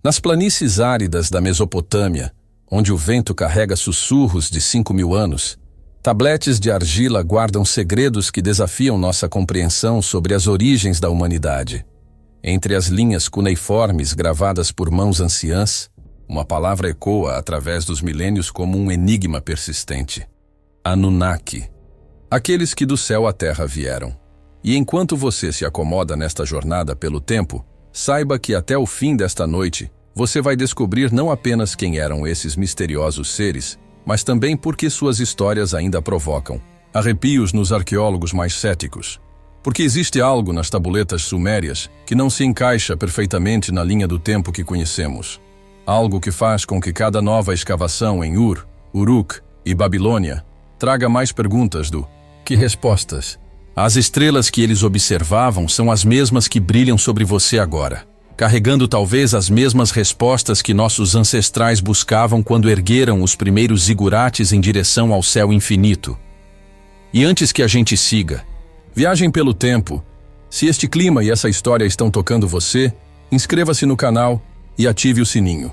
Nas planícies áridas da Mesopotâmia, onde o vento carrega sussurros de 5.000 anos, tabletes de argila guardam segredos que desafiam nossa compreensão sobre as origens da humanidade. Entre as linhas cuneiformes gravadas por mãos anciãs, uma palavra ecoa através dos milênios como um enigma persistente. Anunnaki. Aqueles que do céu à terra vieram. E enquanto você se acomoda nesta jornada pelo tempo, saiba que até o fim desta noite, você vai descobrir não apenas quem eram esses misteriosos seres, mas também porque suas histórias ainda provocam arrepios nos arqueólogos mais céticos. Porque existe algo nas tabuletas sumérias que não se encaixa perfeitamente na linha do tempo que conhecemos. Algo que faz com que cada nova escavação em Ur, Uruk e Babilônia traga mais perguntas do que respostas. As estrelas que eles observavam são as mesmas que brilham sobre você agora, carregando talvez as mesmas respostas que nossos ancestrais buscavam quando ergueram os primeiros zigurates em direção ao céu infinito. E antes que a gente siga, viagem pelo tempo. Se este clima e essa história estão tocando você, inscreva-se no canal e ative o sininho.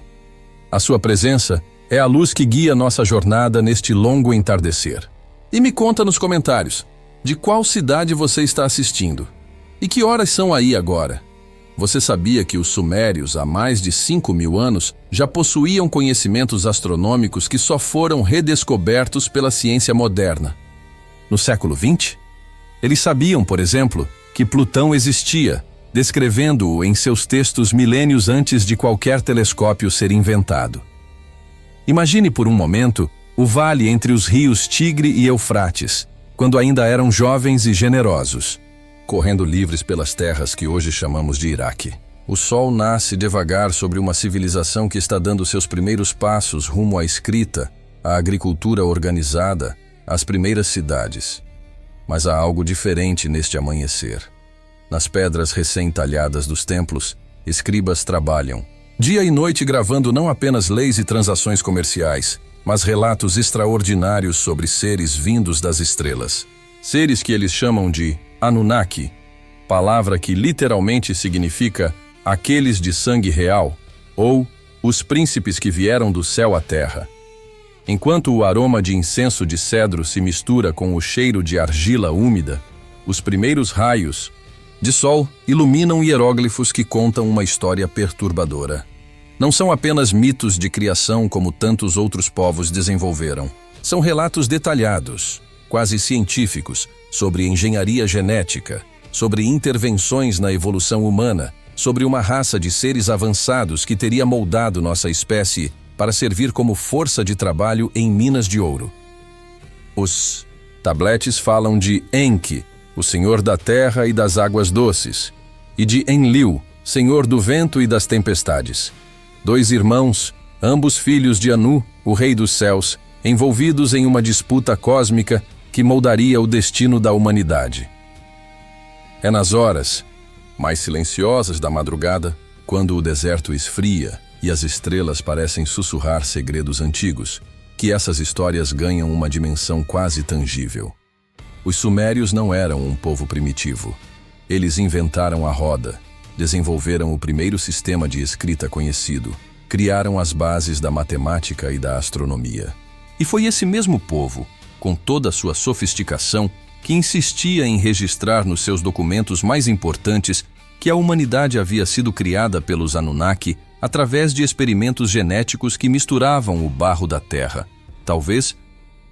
A sua presença é a luz que guia nossa jornada neste longo entardecer. E me conta nos comentários, de qual cidade você está assistindo? E que horas são aí agora? Você sabia que os sumérios, há mais de 5.000 anos, já possuíam conhecimentos astronômicos que só foram redescobertos pela ciência moderna? No século XX? Eles sabiam, por exemplo, que Plutão existia, descrevendo-o em seus textos milênios antes de qualquer telescópio ser inventado. Imagine por um momento o vale entre os rios Tigre e Eufrates, quando ainda eram jovens e generosos, correndo livres pelas terras que hoje chamamos de Iraque. O sol nasce devagar sobre uma civilização que está dando seus primeiros passos rumo à escrita, à agricultura organizada, às primeiras cidades. Mas há algo diferente neste amanhecer. Nas pedras recém-talhadas dos templos, escribas trabalham, dia e noite gravando não apenas leis e transações comerciais, mas relatos extraordinários sobre seres vindos das estrelas. Seres que eles chamam de Anunnaki, palavra que literalmente significa aqueles de sangue real, ou os príncipes que vieram do céu à terra. Enquanto o aroma de incenso de cedro se mistura com o cheiro de argila úmida, os primeiros raios de sol iluminam hieróglifos que contam uma história perturbadora. Não são apenas mitos de criação como tantos outros povos desenvolveram. São relatos detalhados, quase científicos, sobre engenharia genética, sobre intervenções na evolução humana, sobre uma raça de seres avançados que teria moldado nossa espécie para servir como força de trabalho em minas de ouro. Os tabletes falam de Enki, o senhor da terra e das águas doces, e de Enlil, senhor do vento e das tempestades. 2 irmãos, ambos filhos de Anu, o rei dos céus, envolvidos em uma disputa cósmica que moldaria o destino da humanidade. É nas horas mais silenciosas da madrugada, quando o deserto esfria e as estrelas parecem sussurrar segredos antigos, que essas histórias ganham uma dimensão quase tangível. Os sumérios não eram um povo primitivo. Eles inventaram a roda, desenvolveram o primeiro sistema de escrita conhecido, criaram as bases da matemática e da astronomia. E foi esse mesmo povo, com toda a sua sofisticação, que insistia em registrar nos seus documentos mais importantes que a humanidade havia sido criada pelos Anunnaki através de experimentos genéticos que misturavam o barro da terra, talvez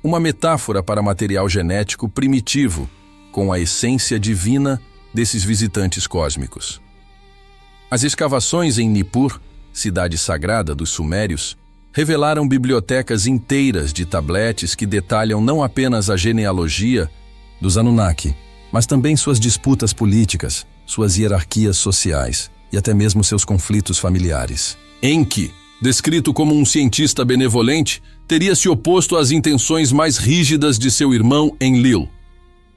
uma metáfora para material genético primitivo, com a essência divina desses visitantes cósmicos. As escavações em Nippur, cidade sagrada dos sumérios, revelaram bibliotecas inteiras de tabletes que detalham não apenas a genealogia dos Anunnaki, mas também suas disputas políticas, suas hierarquias sociais e até mesmo seus conflitos familiares. Enki, descrito como um cientista benevolente, teria se oposto às intenções mais rígidas de seu irmão Enlil.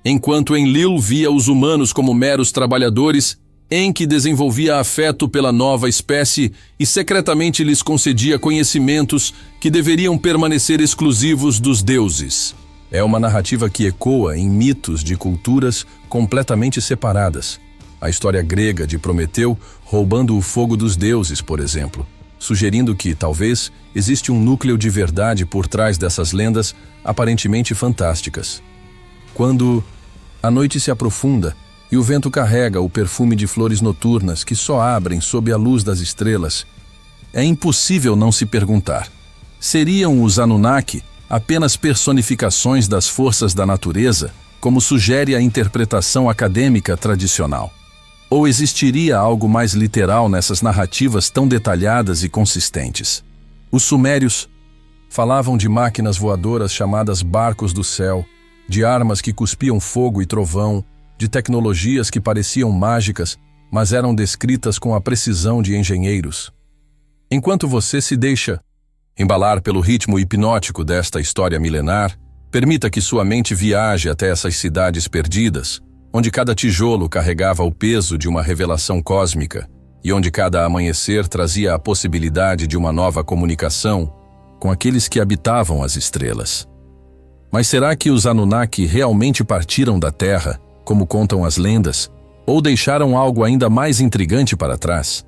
Enquanto Enlil via os humanos como meros trabalhadores, Enki desenvolvia afeto pela nova espécie e secretamente lhes concedia conhecimentos que deveriam permanecer exclusivos dos deuses. É uma narrativa que ecoa em mitos de culturas completamente separadas. A história grega de Prometeu roubando o fogo dos deuses, por exemplo, sugerindo que, talvez, existe um núcleo de verdade por trás dessas lendas aparentemente fantásticas. Quando a noite se aprofunda e o vento carrega o perfume de flores noturnas que só abrem sob a luz das estrelas, é impossível não se perguntar: seriam os Anunnaki apenas personificações das forças da natureza, como sugere a interpretação acadêmica tradicional? Ou existiria algo mais literal nessas narrativas tão detalhadas e consistentes? Os sumérios falavam de máquinas voadoras chamadas barcos do céu, de armas que cuspiam fogo e trovão, de tecnologias que pareciam mágicas, mas eram descritas com a precisão de engenheiros. Enquanto você se deixa embalar pelo ritmo hipnótico desta história milenar, permita que sua mente viaje até essas cidades perdidas, onde cada tijolo carregava o peso de uma revelação cósmica e onde cada amanhecer trazia a possibilidade de uma nova comunicação com aqueles que habitavam as estrelas. Mas será que os Anunnaki realmente partiram da Terra, como contam as lendas, ou deixaram algo ainda mais intrigante para trás?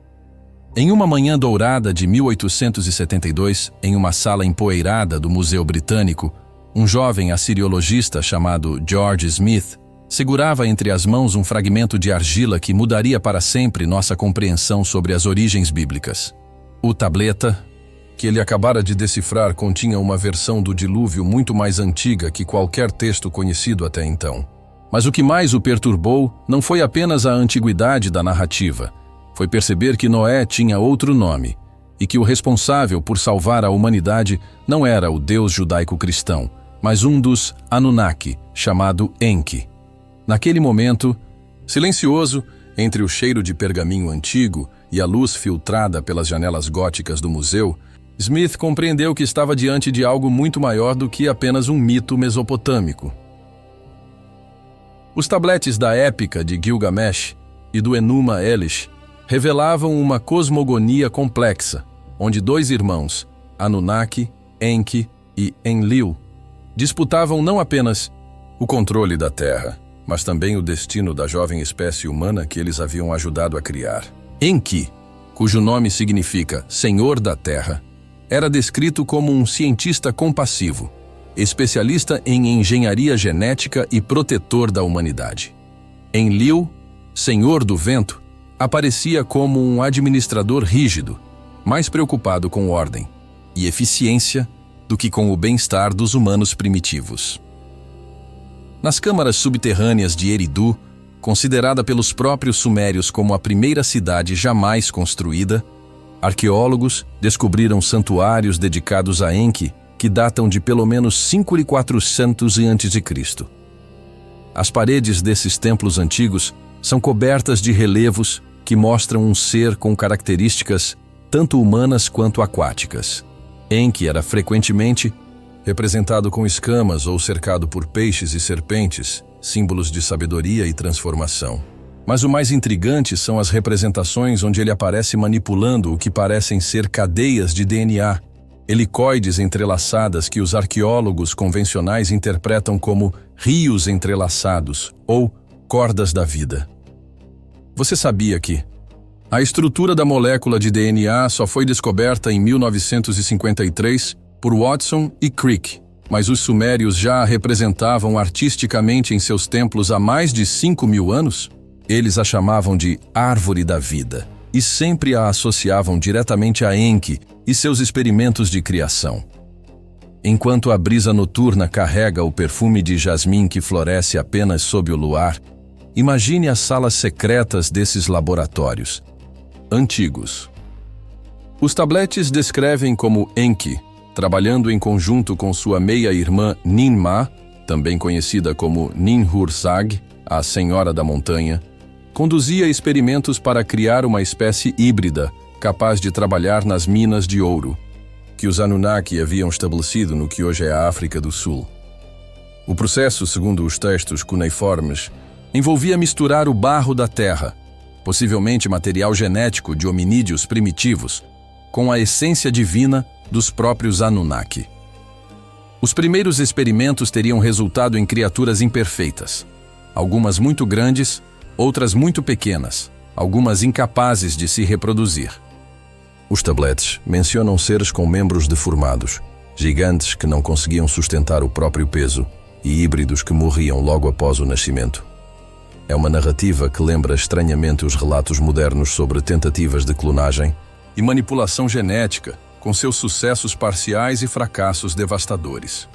Em uma manhã dourada de 1872, em uma sala empoeirada do Museu Britânico, um jovem assiriologista chamado George Smith segurava entre as mãos um fragmento de argila que mudaria para sempre nossa compreensão sobre as origens bíblicas. O tableta, que ele acabara de decifrar, continha uma versão do dilúvio muito mais antiga que qualquer texto conhecido até então. Mas o que mais o perturbou não foi apenas a antiguidade da narrativa, foi perceber que Noé tinha outro nome e que o responsável por salvar a humanidade não era o Deus judaico-cristão, mas um dos Anunnaki, chamado Enki. Naquele momento, silencioso, entre o cheiro de pergaminho antigo e a luz filtrada pelas janelas góticas do museu, Smith compreendeu que estava diante de algo muito maior do que apenas um mito mesopotâmico. Os tabletes da épica de Gilgamesh e do Enuma Elish revelavam uma cosmogonia complexa, onde dois irmãos, Anunnaki, Enki e Enlil, disputavam não apenas o controle da Terra, mas também o destino da jovem espécie humana que eles haviam ajudado a criar. Enki, cujo nome significa Senhor da Terra, era descrito como um cientista compassivo, especialista em engenharia genética e protetor da humanidade. Enlil, Senhor do Vento, aparecia como um administrador rígido, mais preocupado com ordem e eficiência do que com o bem-estar dos humanos primitivos. Nas câmaras subterrâneas de Eridu, considerada pelos próprios sumérios como a primeira cidade jamais construída, arqueólogos descobriram santuários dedicados a Enki que datam de pelo menos 5400 a.C. As paredes desses templos antigos são cobertas de relevos que mostram um ser com características tanto humanas quanto aquáticas. Enki era frequentemente representado com escamas ou cercado por peixes e serpentes, símbolos de sabedoria e transformação. Mas o mais intrigante são as representações onde ele aparece manipulando o que parecem ser cadeias de DNA, helicoides entrelaçadas que os arqueólogos convencionais interpretam como rios entrelaçados ou cordas da vida. Você sabia que a estrutura da molécula de DNA só foi descoberta em 1953 por Watson e Crick, mas os sumérios já a representavam artisticamente em seus templos há mais de 5.000 anos? Eles a chamavam de Árvore da Vida e sempre a associavam diretamente a Enki e seus experimentos de criação. Enquanto a brisa noturna carrega o perfume de jasmim que floresce apenas sob o luar, imagine as salas secretas desses laboratórios antigos. Os tabletes descrevem como Enki, trabalhando em conjunto com sua meia-irmã Ninmah, também conhecida como Ninhursag, a Senhora da Montanha, conduzia experimentos para criar uma espécie híbrida capaz de trabalhar nas minas de ouro, que os Anunnaki haviam estabelecido no que hoje é a África do Sul. O processo, segundo os textos cuneiformes, envolvia misturar o barro da terra, possivelmente material genético de hominídeos primitivos, com a essência divina dos próprios Anunnaki. Os primeiros experimentos teriam resultado em criaturas imperfeitas, algumas muito grandes, outras muito pequenas, algumas incapazes de se reproduzir. Os tabletes mencionam seres com membros deformados, gigantes que não conseguiam sustentar o próprio peso e híbridos que morriam logo após o nascimento. É uma narrativa que lembra estranhamente os relatos modernos sobre tentativas de clonagem e manipulação genética, com seus sucessos parciais e fracassos devastadores.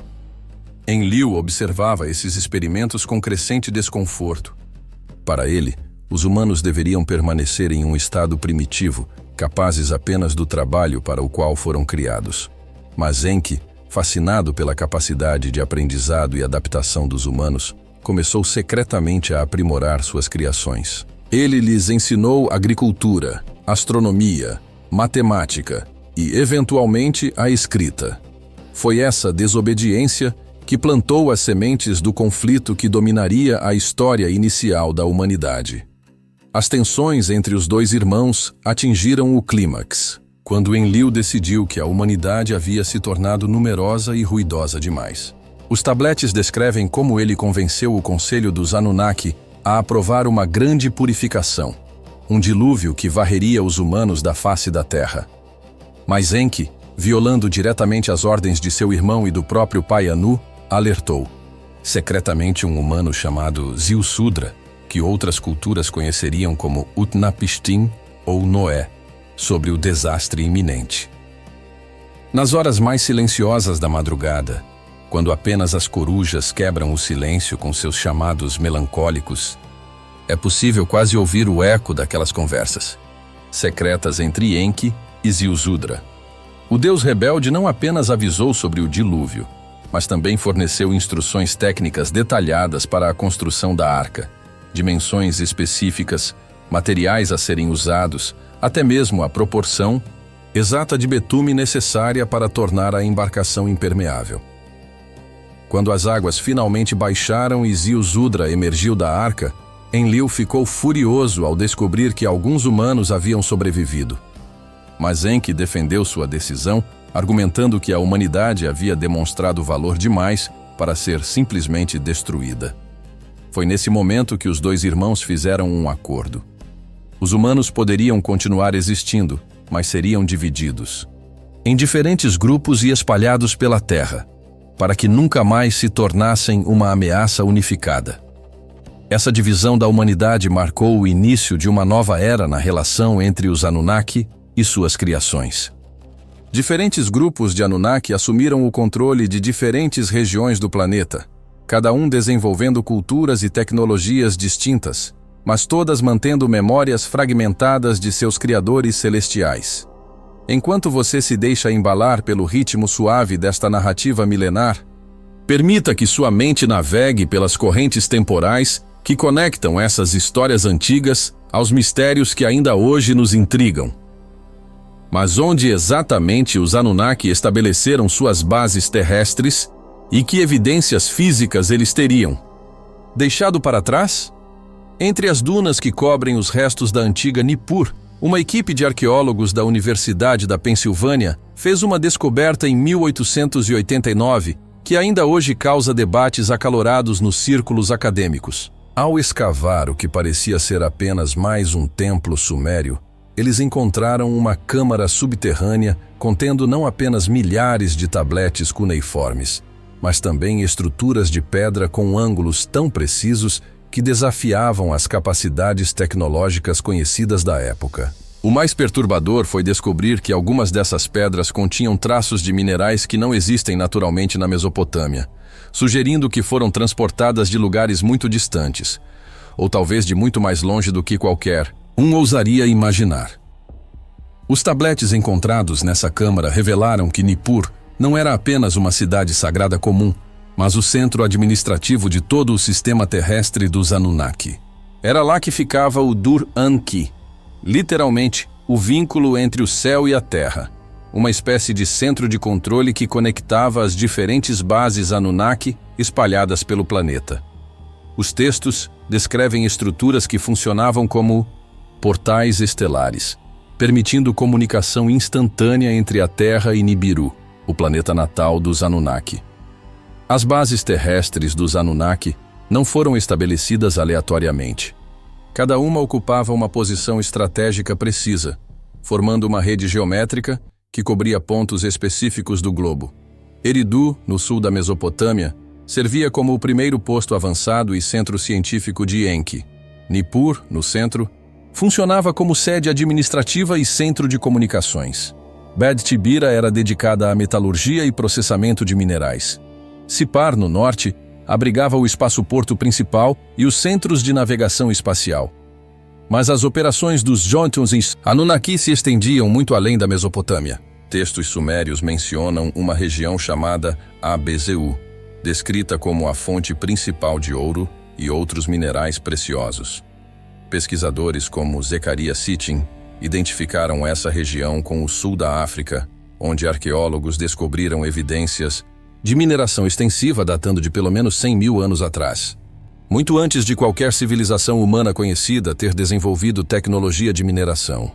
Enlil observava esses experimentos com crescente desconforto. Para ele, os humanos deveriam permanecer em um estado primitivo, capazes apenas do trabalho para o qual foram criados. Mas Enki, fascinado pela capacidade de aprendizado e adaptação dos humanos, começou secretamente a aprimorar suas criações. Ele lhes ensinou agricultura, astronomia, matemática e, eventualmente, a escrita. Foi essa desobediência que plantou as sementes do conflito que dominaria a história inicial da humanidade. As tensões entre os dois irmãos atingiram o clímax, quando Enlil decidiu que a humanidade havia se tornado numerosa e ruidosa demais. Os tabletes descrevem como ele convenceu o Conselho dos Anunnaki a aprovar uma grande purificação, um dilúvio que varreria os humanos da face da Terra. Mas Enki, violando diretamente as ordens de seu irmão e do próprio pai Anu, alertou. Secretamente um humano chamado Ziusudra, que outras culturas conheceriam como Utnapishtim ou Noé, sobre o desastre iminente. Nas horas mais silenciosas da madrugada, quando apenas as corujas quebram o silêncio com seus chamados melancólicos, é possível quase ouvir o eco daquelas conversas, secretas entre Enki e Ziusudra. O deus rebelde não apenas avisou sobre o dilúvio, mas também forneceu instruções técnicas detalhadas para a construção da arca, dimensões específicas, materiais a serem usados, até mesmo a proporção exata de betume necessária para tornar a embarcação impermeável. Quando as águas finalmente baixaram e Ziusudra emergiu da arca, Enlil ficou furioso ao descobrir que alguns humanos haviam sobrevivido. Mas Enki defendeu sua decisão, argumentando que a humanidade havia demonstrado valor demais para ser simplesmente destruída. Foi nesse momento que os dois irmãos fizeram um acordo. Os humanos poderiam continuar existindo, mas seriam divididos em diferentes grupos e espalhados pela Terra, para que nunca mais se tornassem uma ameaça unificada. Essa divisão da humanidade marcou o início de uma nova era na relação entre os Anunnaki e suas criações. Diferentes grupos de Anunnaki assumiram o controle de diferentes regiões do planeta, cada um desenvolvendo culturas e tecnologias distintas, mas todas mantendo memórias fragmentadas de seus criadores celestiais. Enquanto você se deixa embalar pelo ritmo suave desta narrativa milenar, permita que sua mente navegue pelas correntes temporais que conectam essas histórias antigas aos mistérios que ainda hoje nos intrigam. Mas onde exatamente os Anunnaki estabeleceram suas bases terrestres e que evidências físicas eles teriam deixado para trás? Entre as dunas que cobrem os restos da antiga Nippur, uma equipe de arqueólogos da Universidade da Pensilvânia fez uma descoberta em 1889 que ainda hoje causa debates acalorados nos círculos acadêmicos. Ao escavar o que parecia ser apenas mais um templo sumério, eles encontraram uma câmara subterrânea contendo não apenas milhares de tabletes cuneiformes, mas também estruturas de pedra com ângulos tão precisos que desafiavam as capacidades tecnológicas conhecidas da época. O mais perturbador foi descobrir que algumas dessas pedras continham traços de minerais que não existem naturalmente na Mesopotâmia, sugerindo que foram transportadas de lugares muito distantes, ou talvez de muito mais longe do que qualquer um ousaria imaginar. Os tabletes encontrados nessa câmara revelaram que Nippur não era apenas uma cidade sagrada comum, mas o centro administrativo de todo o sistema terrestre dos Anunnaki. Era lá que ficava o Dur-Anki, literalmente o vínculo entre o céu e a terra, uma espécie de centro de controle que conectava as diferentes bases Anunnaki espalhadas pelo planeta. Os textos descrevem estruturas que funcionavam como portais estelares, permitindo comunicação instantânea entre a Terra e Nibiru, o planeta natal dos Anunnaki. As bases terrestres dos Anunnaki não foram estabelecidas aleatoriamente. Cada uma ocupava uma posição estratégica precisa, formando uma rede geométrica que cobria pontos específicos do globo. Eridu, no sul da Mesopotâmia, servia como o primeiro posto avançado e centro científico de Enki. Nippur, no centro, funcionava como sede administrativa e centro de comunicações. Bed-Tibira era dedicada à metalurgia e processamento de minerais. Sipar, no norte, abrigava o espaço-porto principal e os centros de navegação espacial. Mas as operações dos Jotuns em Anunnaki se estendiam muito além da Mesopotâmia. Textos sumérios mencionam uma região chamada Abezu, descrita como a fonte principal de ouro e outros minerais preciosos. Pesquisadores como Zecharia Sitchin identificaram essa região com o sul da África, onde arqueólogos descobriram evidências de mineração extensiva datando de pelo menos 100 mil anos atrás. Muito antes de qualquer civilização humana conhecida ter desenvolvido tecnologia de mineração.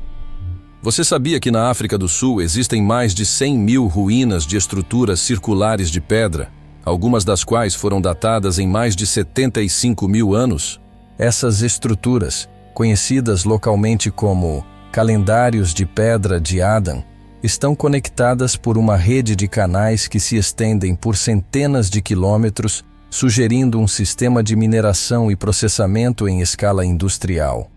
Você sabia que na África do Sul existem mais de 100 mil ruínas de estruturas circulares de pedra, algumas das quais foram datadas em mais de 75 mil anos? Essas estruturas, conhecidas localmente como calendários de pedra de Adão, estão conectadas por uma rede de canais que se estendem por centenas de quilômetros, sugerindo um sistema de mineração e processamento em escala industrial.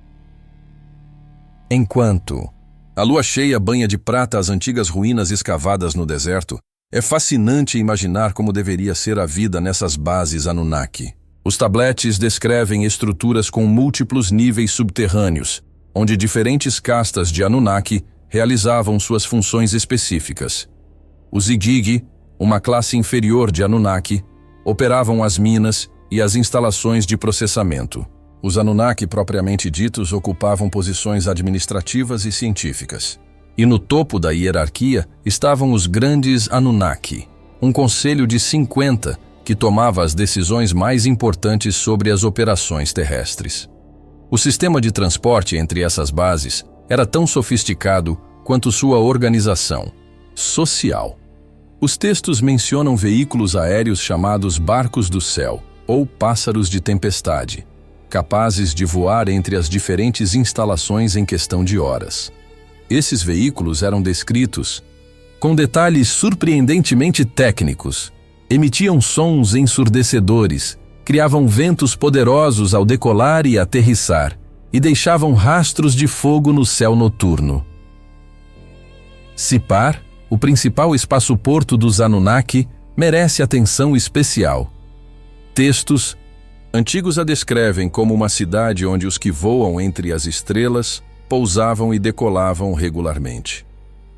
Enquanto a lua cheia banha de prata as antigas ruínas escavadas no deserto, é fascinante imaginar como deveria ser a vida nessas bases Anunnaki. Os tabletes descrevem estruturas com múltiplos níveis subterrâneos, onde diferentes castas de Anunnaki realizavam suas funções específicas. Os Igigi, uma classe inferior de Anunnaki, operavam as minas e as instalações de processamento. Os Anunnaki propriamente ditos ocupavam posições administrativas e científicas. E no topo da hierarquia estavam os grandes Anunnaki, um conselho de 50 que tomava as decisões mais importantes sobre as operações terrestres. O sistema de transporte entre essas bases era tão sofisticado quanto sua organização social. Os textos mencionam veículos aéreos chamados barcos do céu, ou pássaros de tempestade, capazes de voar entre as diferentes instalações em questão de horas. Esses veículos eram descritos com detalhes surpreendentemente técnicos, emitiam sons ensurdecedores, criavam ventos poderosos ao decolar e aterrissar, e deixavam rastros de fogo no céu noturno. Sipar, o principal espaço-porto dos Anunnaki, merece atenção especial. Textos antigos a descrevem como uma cidade onde os que voam entre as estrelas pousavam e decolavam regularmente.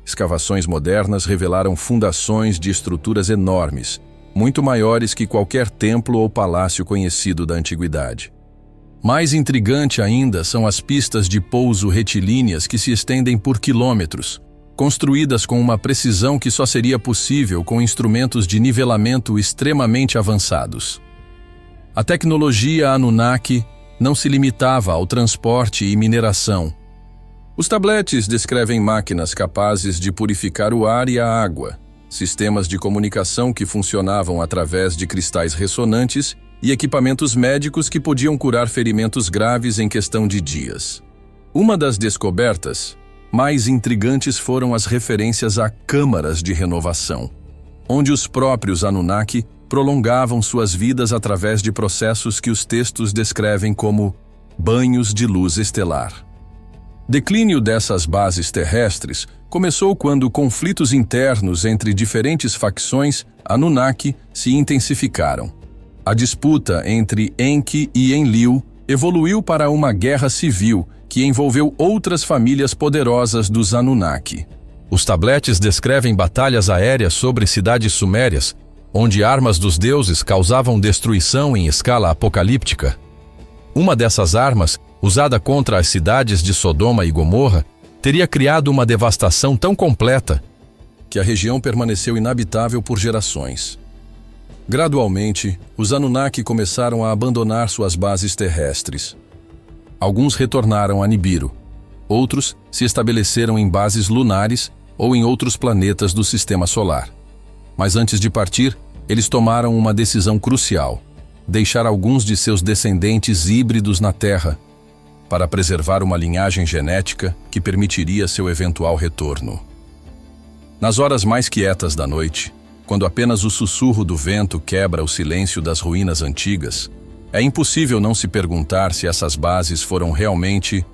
Escavações modernas revelaram fundações de estruturas enormes, muito maiores que qualquer templo ou palácio conhecido da antiguidade. Mais intrigante ainda são as pistas de pouso retilíneas que se estendem por quilômetros, construídas com uma precisão que só seria possível com instrumentos de nivelamento extremamente avançados. A tecnologia Anunnaki não se limitava ao transporte e mineração. Os tabletes descrevem máquinas capazes de purificar o ar e a água, sistemas de comunicação que funcionavam através de cristais ressonantes e equipamentos médicos que podiam curar ferimentos graves em questão de dias. Uma das descobertas mais intrigantes foram as referências a câmaras de renovação, onde os próprios Anunnaki prolongavam suas vidas através de processos que os textos descrevem como banhos de luz estelar. Declínio dessas bases terrestres começou quando conflitos internos entre diferentes facções Anunnaki se intensificaram. A disputa entre Enki e Enlil evoluiu para uma guerra civil que envolveu outras famílias poderosas dos Anunnaki. Os tabletes descrevem batalhas aéreas sobre cidades sumérias, onde armas dos deuses causavam destruição em escala apocalíptica. Uma dessas armas, usada contra as cidades de Sodoma e Gomorra, teria criado uma devastação tão completa que a região permaneceu inabitável por gerações. Gradualmente, os Anunnaki começaram a abandonar suas bases terrestres. Alguns retornaram a Nibiru, outros se estabeleceram em bases lunares ou em outros planetas do Sistema Solar. Mas antes de partir, eles tomaram uma decisão crucial: deixar alguns de seus descendentes híbridos na Terra. para preservar uma linhagem genética que permitiria seu eventual retorno. Nas horas mais quietas da noite, quando apenas o sussurro do vento quebra o silêncio das ruínas antigas, é impossível não se perguntar se essas bases foram realmente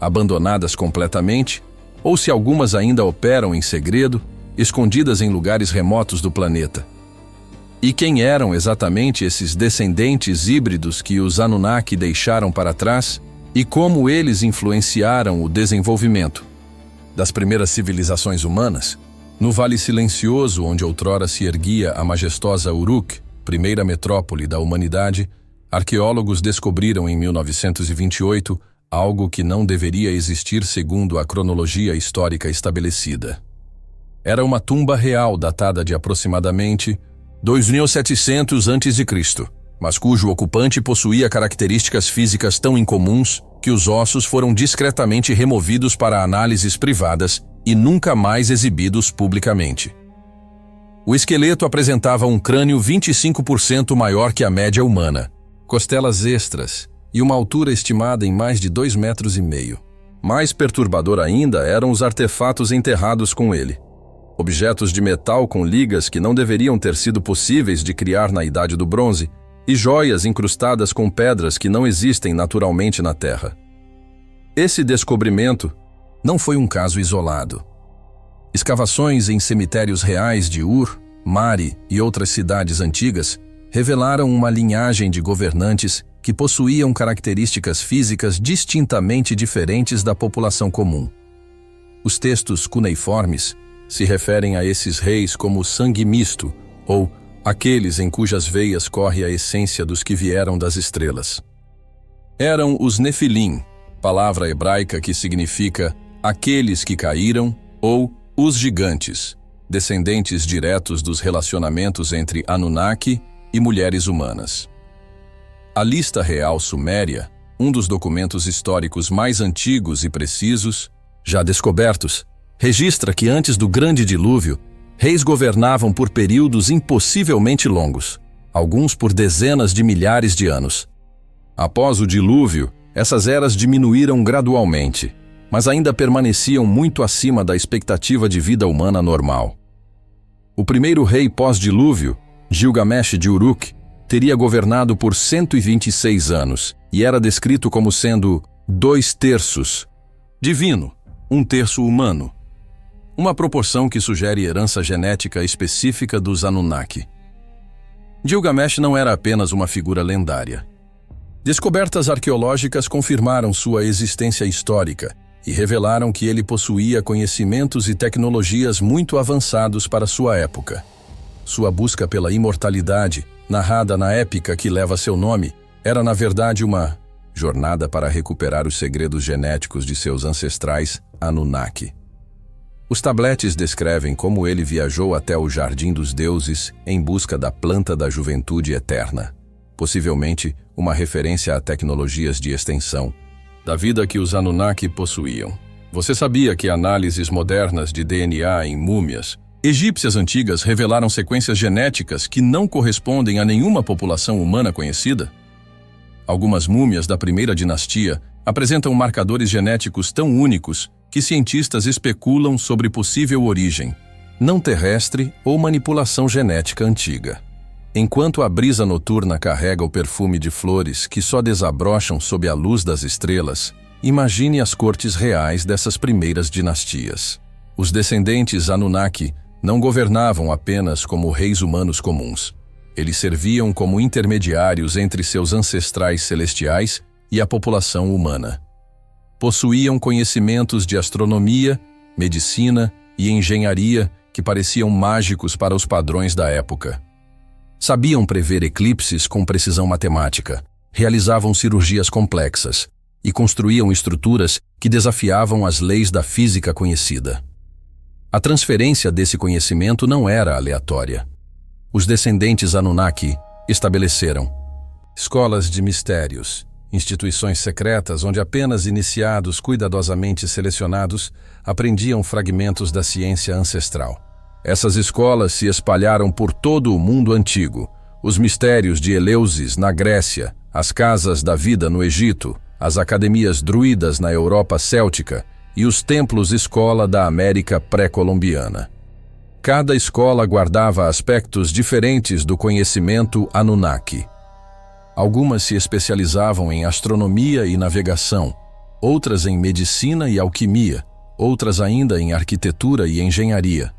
abandonadas completamente ou se algumas ainda operam em segredo, escondidas em lugares remotos do planeta. E quem eram exatamente esses descendentes híbridos que os Anunnaki deixaram para trás e como eles influenciaram o desenvolvimento das primeiras civilizações humanas? No Vale Silencioso, onde outrora se erguia a majestosa Uruk, primeira metrópole da humanidade, arqueólogos descobriram em 1928 algo que não deveria existir segundo a cronologia histórica estabelecida. Era uma tumba real datada de aproximadamente 2700 a.C., mas cujo ocupante possuía características físicas tão incomuns que os ossos foram discretamente removidos para análises privadas e nunca mais exibidos publicamente. O esqueleto apresentava um crânio 25% maior que a média humana, costelas extras e uma altura estimada em mais de 2,5 metros. Mais perturbador ainda eram os artefatos enterrados com ele. Objetos de metal com ligas que não deveriam ter sido possíveis de criar na Idade do Bronze e joias incrustadas com pedras que não existem naturalmente na Terra. Esse descobrimento não foi um caso isolado. Escavações em cemitérios reais de Ur, Mari e outras cidades antigas revelaram uma linhagem de governantes que possuíam características físicas distintamente diferentes da população comum. Os textos cuneiformes se referem a esses reis como sangue misto, ou aqueles em cujas veias corre a essência dos que vieram das estrelas. Eram os Nefilim, palavra hebraica que significa aqueles que caíram, ou os gigantes, descendentes diretos dos relacionamentos entre Anunnaki e mulheres humanas. A Lista Real Suméria, um dos documentos históricos mais antigos e precisos, já descobertos, registra que antes do Grande Dilúvio, reis governavam por períodos impossivelmente longos, alguns por dezenas de milhares de anos. Após o dilúvio, essas eras diminuíram gradualmente, mas ainda permaneciam muito acima da expectativa de vida humana normal. O primeiro rei pós-dilúvio, Gilgamesh de Uruk, teria governado por 126 anos e era descrito como sendo 2/3 divino, 1/3 humano. Uma proporção que sugere herança genética específica dos Anunnaki. Gilgamesh não era apenas uma figura lendária. Descobertas arqueológicas confirmaram sua existência histórica e revelaram que ele possuía conhecimentos e tecnologias muito avançados para sua época. Sua busca pela imortalidade, narrada na épica que leva seu nome, era na verdade uma jornada para recuperar os segredos genéticos de seus ancestrais Anunnaki. Os tabletes descrevem como ele viajou até o Jardim dos Deuses em busca da planta da juventude eterna, possivelmente uma referência a tecnologias de extensão da vida que os Anunnaki possuíam. Você sabia que análises modernas de DNA em múmias egípcias antigas revelaram sequências genéticas que não correspondem a nenhuma população humana conhecida? Algumas múmias da primeira dinastia apresentam marcadores genéticos tão únicos que cientistas especulam sobre possível origem não terrestre ou manipulação genética antiga. Enquanto a brisa noturna carrega o perfume de flores que só desabrocham sob a luz das estrelas, imagine as cortes reais dessas primeiras dinastias. Os descendentes Anunnaki não governavam apenas como reis humanos comuns. Eles serviam como intermediários entre seus ancestrais celestiais e a população humana. Possuíam conhecimentos de astronomia, medicina e engenharia que pareciam mágicos para os padrões da época. Sabiam prever eclipses com precisão matemática, realizavam cirurgias complexas e construíam estruturas que desafiavam as leis da física conhecida. A transferência desse conhecimento não era aleatória. Os descendentes Anunnaki estabeleceram escolas de mistérios, instituições secretas onde apenas iniciados cuidadosamente selecionados aprendiam fragmentos da ciência ancestral. Essas escolas se espalharam por todo o mundo antigo. Os mistérios de Eleusis na Grécia, as casas da vida no Egito, as academias druidas na Europa céltica e os templos-escola da América pré-colombiana. Cada escola guardava aspectos diferentes do conhecimento Anunnaki. Algumas se especializavam em astronomia e navegação, outras em medicina e alquimia, outras ainda em arquitetura e engenharia.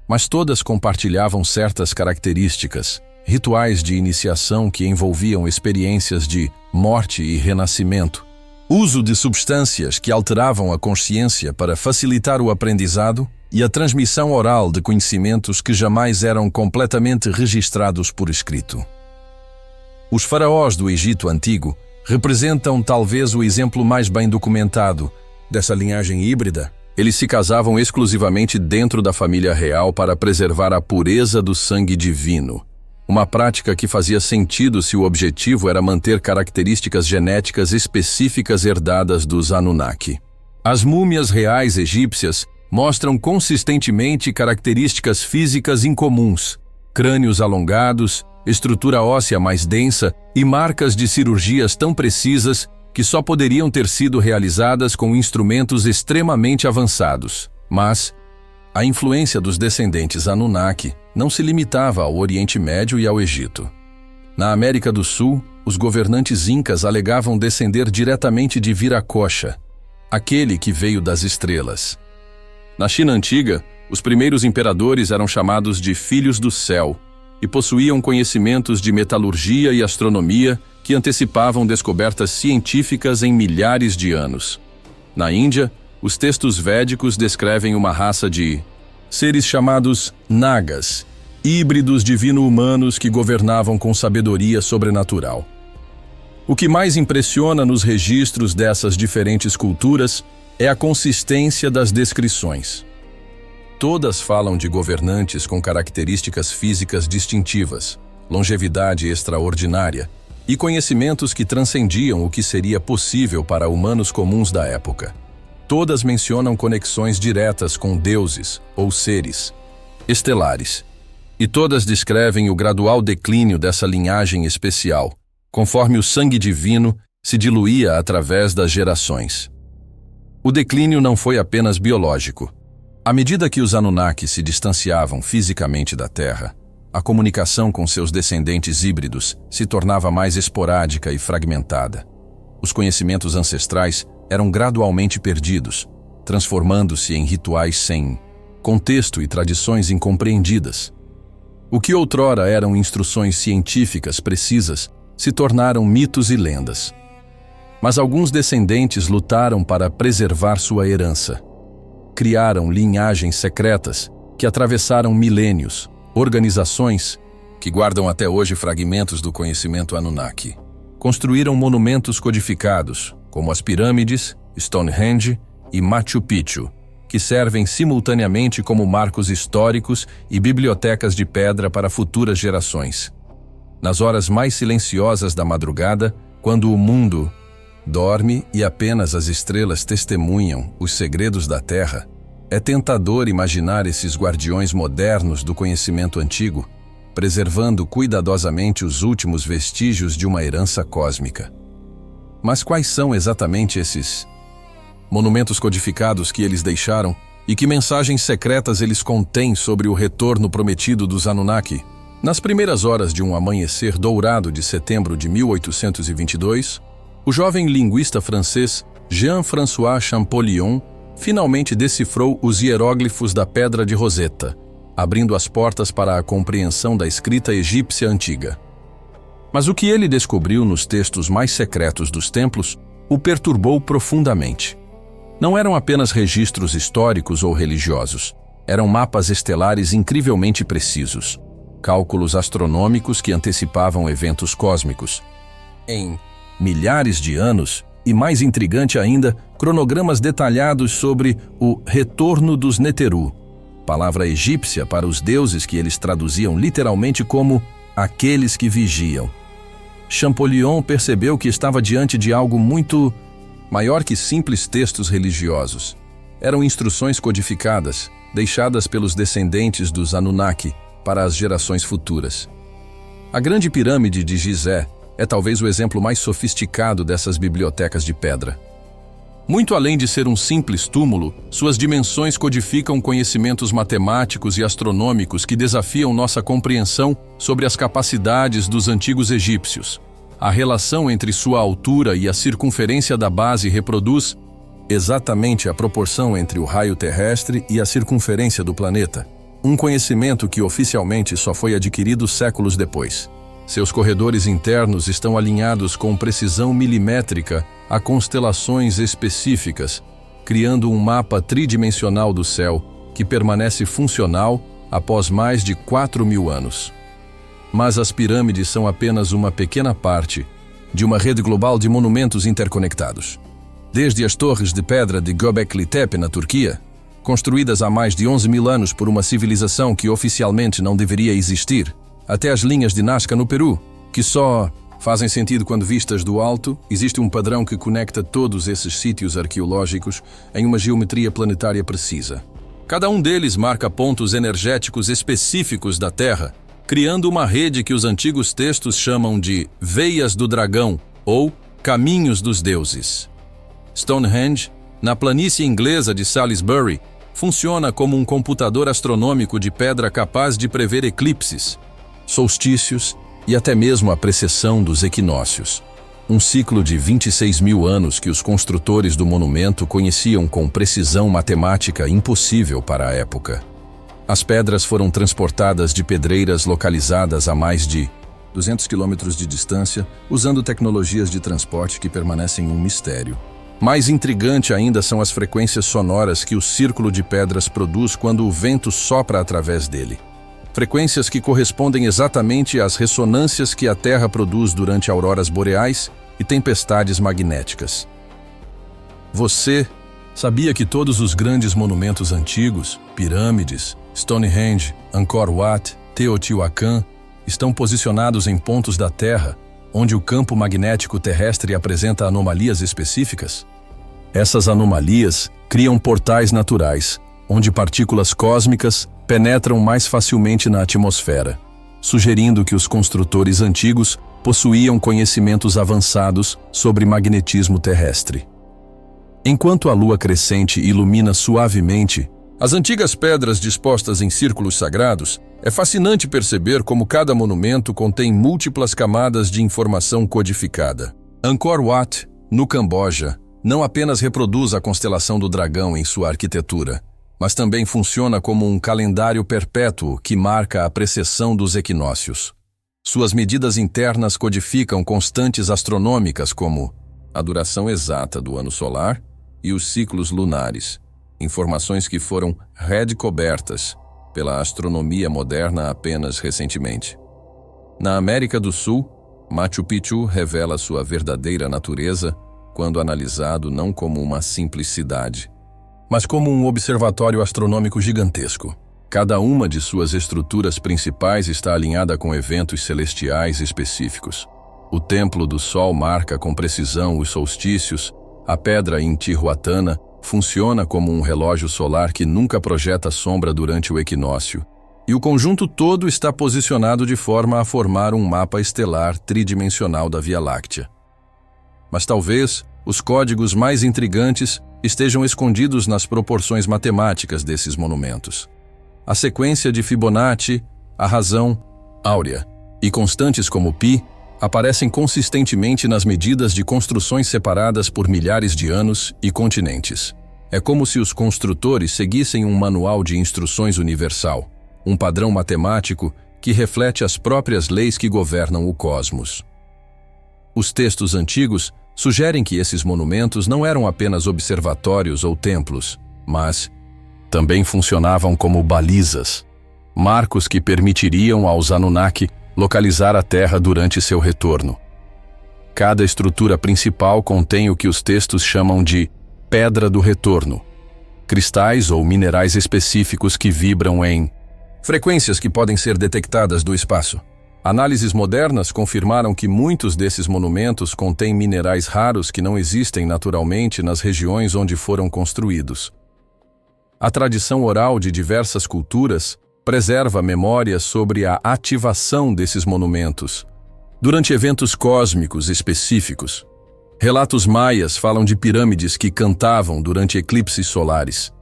Mas todas compartilhavam certas características, rituais de iniciação que envolviam experiências de morte e renascimento, uso de substâncias que alteravam a consciência para facilitar o aprendizado e a transmissão oral de conhecimentos que jamais eram completamente registrados por escrito. Os faraós do Egito Antigo representam talvez o exemplo mais bem documentado dessa linhagem híbrida. Eles se casavam exclusivamente dentro da família real para preservar a pureza do sangue divino, uma prática que fazia sentido se o objetivo era manter características genéticas específicas herdadas dos Anunnaki. As múmias reais egípcias mostram consistentemente características físicas incomuns, crânios alongados, estrutura óssea mais densa e marcas de cirurgias tão precisas que só poderiam ter sido realizadas com instrumentos extremamente avançados. Mas a influência dos descendentes Anunnaki não se limitava ao Oriente Médio e ao Egito. Na América do Sul, os governantes incas alegavam descender diretamente de Viracocha, aquele que veio das estrelas. Na China antiga, os primeiros imperadores eram chamados de Filhos do Céu e possuíam conhecimentos de metalurgia e astronomia que antecipavam descobertas científicas em milhares de anos. Na Índia, os textos védicos descrevem uma raça de seres chamados Nagas, híbridos divino-humanos que governavam com sabedoria sobrenatural. O que mais impressiona nos registros dessas diferentes culturas é a consistência das descrições. Todas falam de governantes com características físicas distintivas, longevidade extraordinária e conhecimentos que transcendiam o que seria possível para humanos comuns da época. Todas mencionam conexões diretas com deuses ou seres estelares, e todas descrevem o gradual declínio dessa linhagem especial, conforme o sangue divino se diluía através das gerações. O declínio não foi apenas biológico. À medida que os Anunnaki se distanciavam fisicamente da Terra, a comunicação com seus descendentes híbridos se tornava mais esporádica e fragmentada. Os conhecimentos ancestrais eram gradualmente perdidos, transformando-se em rituais sem contexto e tradições incompreendidas. O que outrora eram instruções científicas precisas se tornaram mitos e lendas. Mas alguns descendentes lutaram para preservar sua herança. Criaram linhagens secretas que atravessaram milênios, organizações que guardam até hoje fragmentos do conhecimento Anunnaki. Construíram monumentos codificados, como as pirâmides, Stonehenge e Machu Picchu, que servem simultaneamente como marcos históricos e bibliotecas de pedra para futuras gerações. Nas horas mais silenciosas da madrugada, quando o mundo dorme e apenas as estrelas testemunham os segredos da Terra, é tentador imaginar esses guardiões modernos do conhecimento antigo, preservando cuidadosamente os últimos vestígios de uma herança cósmica. Mas quais são exatamente esses monumentos codificados que eles deixaram e que mensagens secretas eles contêm sobre o retorno prometido dos Anunnaki? Nas primeiras horas de um amanhecer dourado de setembro de 1822, o jovem linguista francês Jean-François Champollion finalmente decifrou os hieróglifos da Pedra de Rosetta, abrindo as portas para a compreensão da escrita egípcia antiga. Mas o que ele descobriu nos textos mais secretos dos templos o perturbou profundamente. Não eram apenas registros históricos ou religiosos, eram mapas estelares incrivelmente precisos, cálculos astronômicos que antecipavam eventos cósmicos em milhares de anos e, mais intrigante ainda, cronogramas detalhados sobre o retorno dos Neteru, palavra egípcia para os deuses que eles traduziam literalmente como aqueles que vigiam. Champollion percebeu que estava diante de algo muito maior que simples textos religiosos. Eram instruções codificadas, deixadas pelos descendentes dos Anunnaki para as gerações futuras. A Grande Pirâmide de Gizé é talvez o exemplo mais sofisticado dessas bibliotecas de pedra. Muito além de ser um simples túmulo, suas dimensões codificam conhecimentos matemáticos e astronômicos que desafiam nossa compreensão sobre as capacidades dos antigos egípcios. A relação entre sua altura e a circunferência da base reproduz exatamente a proporção entre o raio terrestre e a circunferência do planeta, um conhecimento que oficialmente só foi adquirido séculos depois. Seus corredores internos estão alinhados com precisão milimétrica a constelações específicas, criando um mapa tridimensional do céu que permanece funcional após mais de 4.000 anos. Mas as pirâmides são apenas uma pequena parte de uma rede global de monumentos interconectados. Desde as torres de pedra de Göbekli Tepe, na Turquia, construídas há mais de 11.000 anos por uma civilização que oficialmente não deveria existir, até as linhas de Nazca no Peru, que só fazem sentido quando vistas do alto, existe um padrão que conecta todos esses sítios arqueológicos em uma geometria planetária precisa. Cada um deles marca pontos energéticos específicos da Terra, criando uma rede que os antigos textos chamam de Veias do Dragão ou Caminhos dos Deuses. Stonehenge, na planície inglesa de Salisbury, funciona como um computador astronômico de pedra capaz de prever eclipses, solstícios e até mesmo a precessão dos equinócios. Um ciclo de 26.000 anos que os construtores do monumento conheciam com precisão matemática impossível para a época. As pedras foram transportadas de pedreiras localizadas a mais de 200 quilômetros de distância, usando tecnologias de transporte que permanecem um mistério. Mais intrigante ainda são as frequências sonoras que o círculo de pedras produz quando o vento sopra através dele. Frequências que correspondem exatamente às ressonâncias que a Terra produz durante auroras boreais e tempestades magnéticas. Você sabia que todos os grandes monumentos antigos, pirâmides, Stonehenge, Angkor Wat, Teotihuacan, estão posicionados em pontos da Terra onde o campo magnético terrestre apresenta anomalias específicas? Essas anomalias criam portais naturais, onde partículas cósmicas penetram mais facilmente na atmosfera, sugerindo que os construtores antigos possuíam conhecimentos avançados sobre magnetismo terrestre. Enquanto a lua crescente ilumina suavemente as antigas pedras dispostas em círculos sagrados, é fascinante perceber como cada monumento contém múltiplas camadas de informação codificada. Angkor Wat, no Camboja, não apenas reproduz a constelação do dragão em sua arquitetura, mas também funciona como um calendário perpétuo que marca a precessão dos equinócios. Suas medidas internas codificam constantes astronômicas como a duração exata do ano solar e os ciclos lunares, informações que foram redescobertas pela astronomia moderna apenas recentemente. Na América do Sul, Machu Picchu revela sua verdadeira natureza quando analisado não como uma simples cidade, mas como um observatório astronômico gigantesco. Cada uma de suas estruturas principais está alinhada com eventos celestiais específicos. O Templo do Sol marca com precisão os solstícios, a pedra Intihuatana funciona como um relógio solar que nunca projeta sombra durante o equinócio, e o conjunto todo está posicionado de forma a formar um mapa estelar tridimensional da Via Láctea. Mas talvez os códigos mais intrigantes estejam escondidos nas proporções matemáticas desses monumentos. A sequência de Fibonacci, a razão áurea e constantes como π aparecem consistentemente nas medidas de construções separadas por milhares de anos e continentes. É como se os construtores seguissem um manual de instruções universal, um padrão matemático que reflete as próprias leis que governam o cosmos. Os textos antigos sugerem que esses monumentos não eram apenas observatórios ou templos, mas também funcionavam como balizas, marcos que permitiriam aos Anunnaki localizar a Terra durante seu retorno. Cada estrutura principal contém o que os textos chamam de Pedra do Retorno, cristais ou minerais específicos que vibram em frequências que podem ser detectadas do espaço. Análises modernas confirmaram que muitos desses monumentos contêm minerais raros que não existem naturalmente nas regiões onde foram construídos. A tradição oral de diversas culturas preserva memórias sobre a ativação desses monumentos, durante eventos cósmicos específicos. Relatos maias falam de pirâmides que cantavam durante eclipses solares.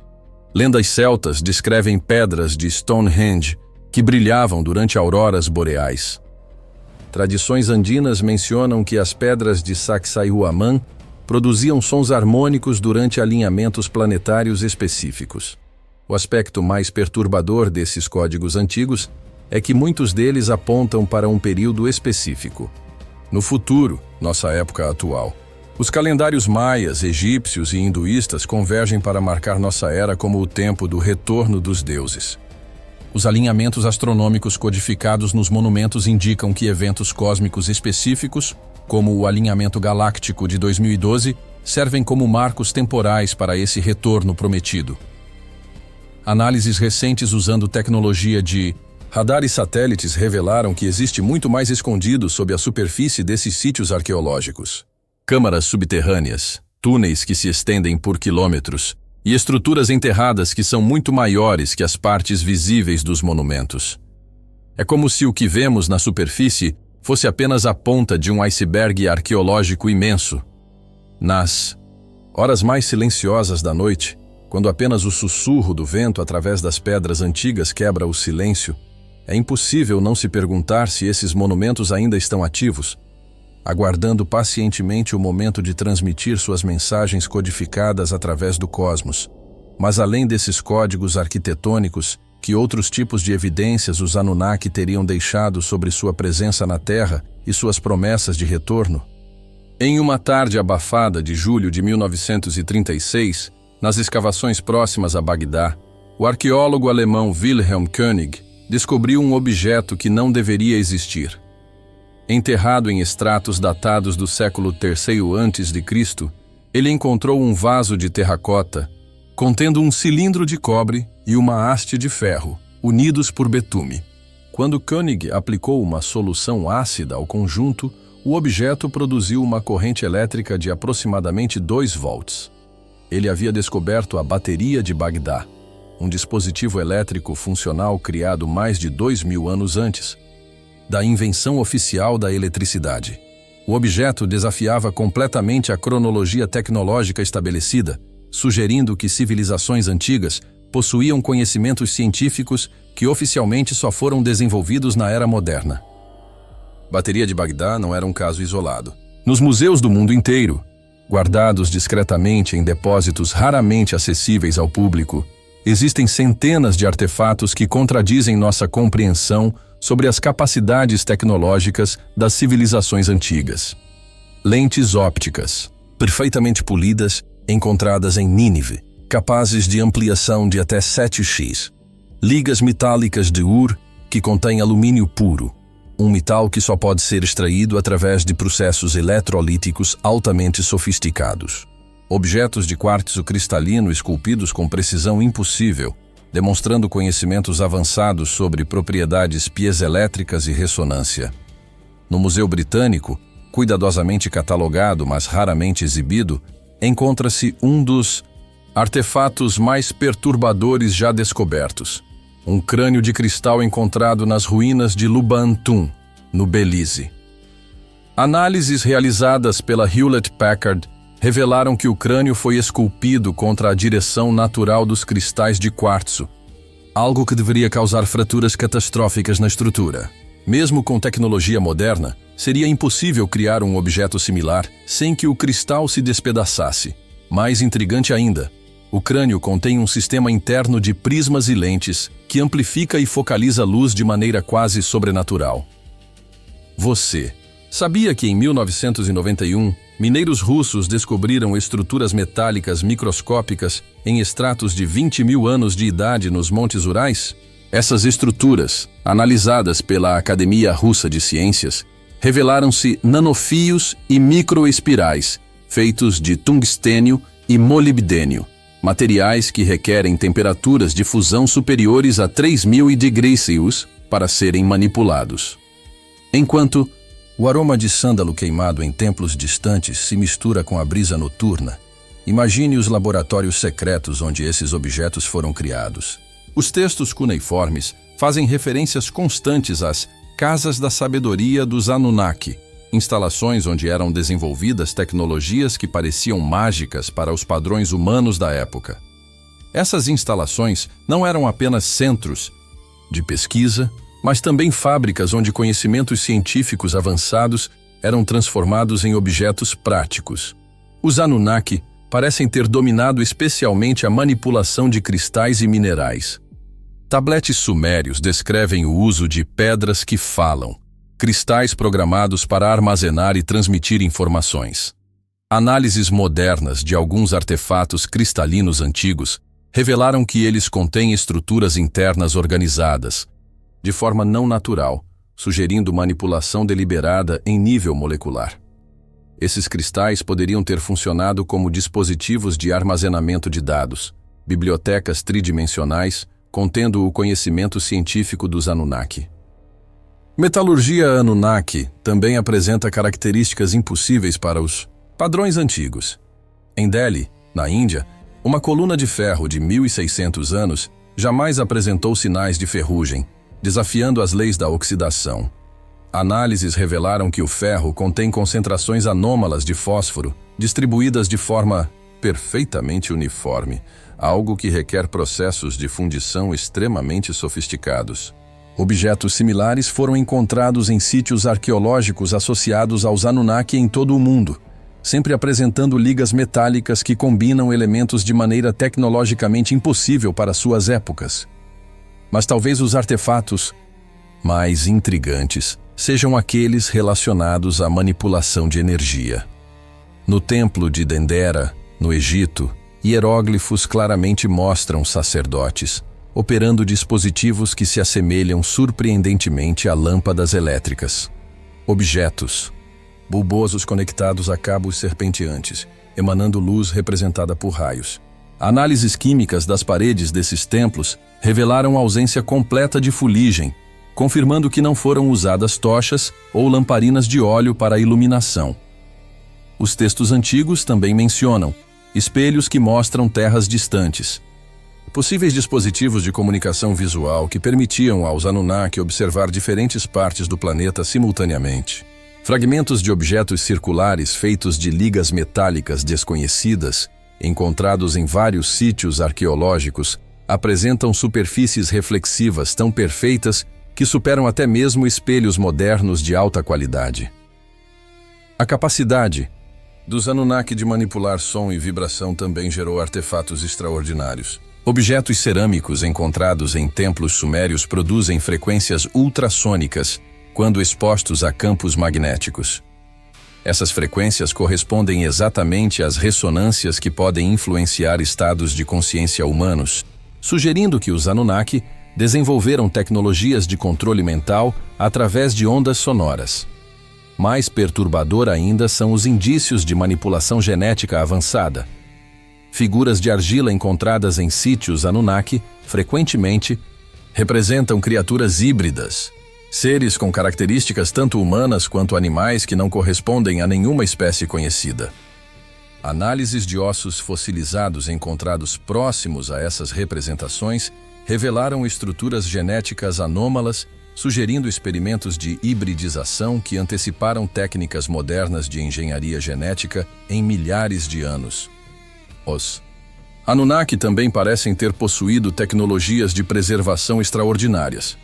Lendas celtas descrevem pedras de Stonehenge que brilhavam durante auroras boreais. Tradições andinas mencionam que as pedras de Sacsayhuamán produziam sons harmônicos durante alinhamentos planetários específicos. O aspecto mais perturbador desses códigos antigos é que muitos deles apontam para um período específico. No futuro, nossa época atual, os calendários maias, egípcios e hinduístas convergem para marcar nossa era como o tempo do retorno dos deuses. Os alinhamentos astronômicos codificados nos monumentos indicam que eventos cósmicos específicos, como o alinhamento galáctico de 2012, servem como marcos temporais para esse retorno prometido. Análises recentes usando tecnologia de radar e satélites revelaram que existe muito mais escondido sob a superfície desses sítios arqueológicos. Câmaras subterrâneas, túneis que se estendem por quilômetros e estruturas enterradas que são muito maiores que as partes visíveis dos monumentos. É como se o que vemos na superfície fosse apenas a ponta de um iceberg arqueológico imenso. Nas horas mais silenciosas da noite, quando apenas o sussurro do vento através das pedras antigas quebra o silêncio, é impossível não se perguntar se esses monumentos ainda estão ativos, aguardando pacientemente o momento de transmitir suas mensagens codificadas através do cosmos. Mas além desses códigos arquitetônicos, que outros tipos de evidências os Anunnaki teriam deixado sobre sua presença na Terra e suas promessas de retorno? Em uma tarde abafada de julho de 1936, nas escavações próximas a Bagdá, o arqueólogo alemão Wilhelm König descobriu um objeto que não deveria existir. Enterrado em estratos datados do século III a.C., ele encontrou um vaso de terracota contendo um cilindro de cobre e uma haste de ferro, unidos por betume. Quando König aplicou uma solução ácida ao conjunto, o objeto produziu uma corrente elétrica de aproximadamente 2 volts. Ele havia descoberto a bateria de Bagdá, um dispositivo elétrico funcional criado mais de 2000 anos antes da invenção oficial da eletricidade. O objeto desafiava completamente a cronologia tecnológica estabelecida, sugerindo que civilizações antigas possuíam conhecimentos científicos que oficialmente só foram desenvolvidos na era moderna. Bateria de Bagdá não era um caso isolado. Nos museus do mundo inteiro, guardados discretamente em depósitos raramente acessíveis ao público, existem centenas de artefatos que contradizem nossa compreensão sobre as capacidades tecnológicas das civilizações antigas. Lentes ópticas, perfeitamente polidas, encontradas em Nínive, capazes de ampliação de até 7x. Ligas metálicas de Ur, que contêm alumínio puro, um metal que só pode ser extraído através de processos eletrolíticos altamente sofisticados. Objetos de quartzo cristalino esculpidos com precisão impossível, demonstrando conhecimentos avançados sobre propriedades piezoelétricas e ressonância. No Museu Britânico, cuidadosamente catalogado, mas raramente exibido, encontra-se um dos artefatos mais perturbadores já descobertos: um crânio de cristal encontrado nas ruínas de Lubantum, no Belize. Análises realizadas pela Hewlett-Packard revelaram que o crânio foi esculpido contra a direção natural dos cristais de quartzo, algo que deveria causar fraturas catastróficas na estrutura. Mesmo com tecnologia moderna, seria impossível criar um objeto similar sem que o cristal se despedaçasse. Mais intrigante ainda, o crânio contém um sistema interno de prismas e lentes que amplifica e focaliza a luz de maneira quase sobrenatural. Você sabia que em 1991, mineiros russos descobriram estruturas metálicas microscópicas em estratos de 20 mil anos de idade nos Montes Urais? Essas estruturas, analisadas pela Academia Russa de Ciências, revelaram-se nanofios e microespirais, feitos de tungstênio e molibdênio, materiais que requerem temperaturas de fusão superiores a 3.000 degrees Celsius para serem manipulados. Enquanto o aroma de sândalo queimado em templos distantes se mistura com a brisa noturna, imagine os laboratórios secretos onde esses objetos foram criados. Os textos cuneiformes fazem referências constantes às Casas da Sabedoria dos Anunnaki, instalações onde eram desenvolvidas tecnologias que pareciam mágicas para os padrões humanos da época. Essas instalações não eram apenas centros de pesquisa, mas também fábricas onde conhecimentos científicos avançados eram transformados em objetos práticos. Os Anunnaki parecem ter dominado especialmente a manipulação de cristais e minerais. Tabletes sumérios descrevem o uso de pedras que falam, cristais programados para armazenar e transmitir informações. Análises modernas de alguns artefatos cristalinos antigos revelaram que eles contêm estruturas internas organizadas, de forma não natural, sugerindo manipulação deliberada em nível molecular. Esses cristais poderiam ter funcionado como dispositivos de armazenamento de dados, bibliotecas tridimensionais contendo o conhecimento científico dos Anunnaki. Metalurgia Anunnaki também apresenta características impossíveis para os padrões antigos. Em Delhi, na Índia, uma coluna de ferro de 1.600 anos jamais apresentou sinais de ferrugem, desafiando as leis da oxidação. Análises revelaram que o ferro contém concentrações anômalas de fósforo, distribuídas de forma perfeitamente uniforme, algo que requer processos de fundição extremamente sofisticados. Objetos similares foram encontrados em sítios arqueológicos associados aos Anunnaki em todo o mundo, sempre apresentando ligas metálicas que combinam elementos de maneira tecnologicamente impossível para suas épocas. Mas talvez os artefatos mais intrigantes sejam aqueles relacionados à manipulação de energia. No templo de Dendera, no Egito, hieróglifos claramente mostram sacerdotes operando dispositivos que se assemelham surpreendentemente a lâmpadas elétricas. Objetos bulbosos conectados a cabos serpenteantes, emanando luz representada por raios. Análises químicas das paredes desses templos revelaram a ausência completa de fuligem, confirmando que não foram usadas tochas ou lamparinas de óleo para a iluminação. Os textos antigos também mencionam espelhos que mostram terras distantes, possíveis dispositivos de comunicação visual que permitiam aos Anunnaki observar diferentes partes do planeta simultaneamente. Fragmentos de objetos circulares feitos de ligas metálicas desconhecidas, encontrados em vários sítios arqueológicos, apresentam superfícies reflexivas tão perfeitas que superam até mesmo espelhos modernos de alta qualidade. A capacidade dos Anunnaki de manipular som e vibração também gerou artefatos extraordinários. Objetos cerâmicos encontrados em templos sumérios produzem frequências ultrassônicas quando expostos a campos magnéticos. Essas frequências correspondem exatamente às ressonâncias que podem influenciar estados de consciência humanos, sugerindo que os Anunnaki desenvolveram tecnologias de controle mental através de ondas sonoras. Mais perturbador ainda são os indícios de manipulação genética avançada. Figuras de argila encontradas em sítios Anunnaki, frequentemente, representam criaturas híbridas, seres com características tanto humanas quanto animais que não correspondem a nenhuma espécie conhecida. Análises de ossos fossilizados encontrados próximos a essas representações revelaram estruturas genéticas anômalas, sugerindo experimentos de hibridização que anteciparam técnicas modernas de engenharia genética em milhares de anos. Os Anunnaki também parecem ter possuído tecnologias de preservação extraordinárias.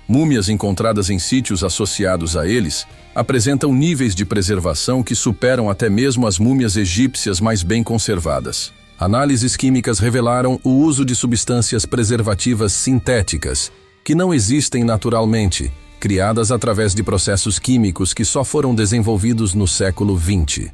Múmias encontradas em sítios associados a eles apresentam níveis de preservação que superam até mesmo as múmias egípcias mais bem conservadas. Análises químicas revelaram o uso de substâncias preservativas sintéticas, que não existem naturalmente, criadas através de processos químicos que só foram desenvolvidos no século XX.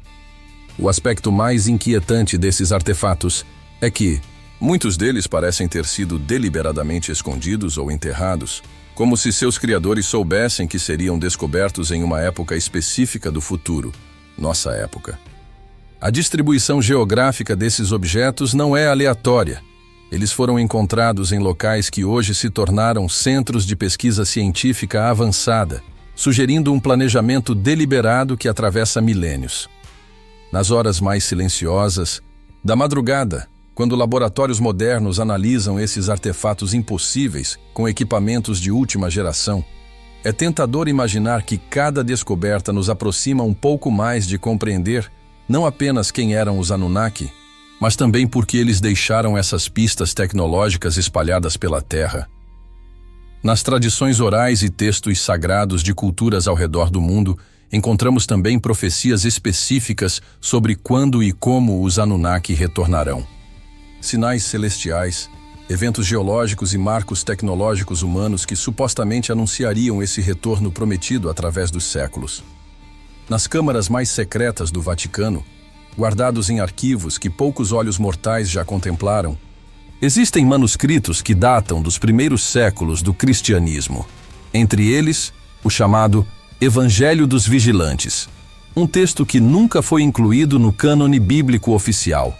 O aspecto mais inquietante desses artefatos é que muitos deles parecem ter sido deliberadamente escondidos ou enterrados, como se seus criadores soubessem que seriam descobertos em uma época específica do futuro, nossa época. A distribuição geográfica desses objetos não é aleatória. Eles foram encontrados em locais que hoje se tornaram centros de pesquisa científica avançada, sugerindo um planejamento deliberado que atravessa milênios. Nas horas mais silenciosas da madrugada, quando laboratórios modernos analisam esses artefatos impossíveis com equipamentos de última geração, É tentador imaginar que cada descoberta nos aproxima um pouco mais de compreender não apenas quem eram os Anunnaki, mas também porque eles deixaram essas pistas tecnológicas espalhadas pela Terra. Nas tradições orais e textos sagrados de culturas ao redor do mundo, encontramos também profecias específicas sobre quando e como os Anunnaki retornarão. Sinais celestiais, eventos geológicos e marcos tecnológicos humanos que supostamente anunciariam esse retorno prometido através dos séculos. Nas câmaras mais secretas do Vaticano, guardados em arquivos que poucos olhos mortais já contemplaram, existem manuscritos que datam dos primeiros séculos do cristianismo. Entre eles, o chamado Evangelho dos Vigilantes, um texto que nunca foi incluído no cânone bíblico oficial,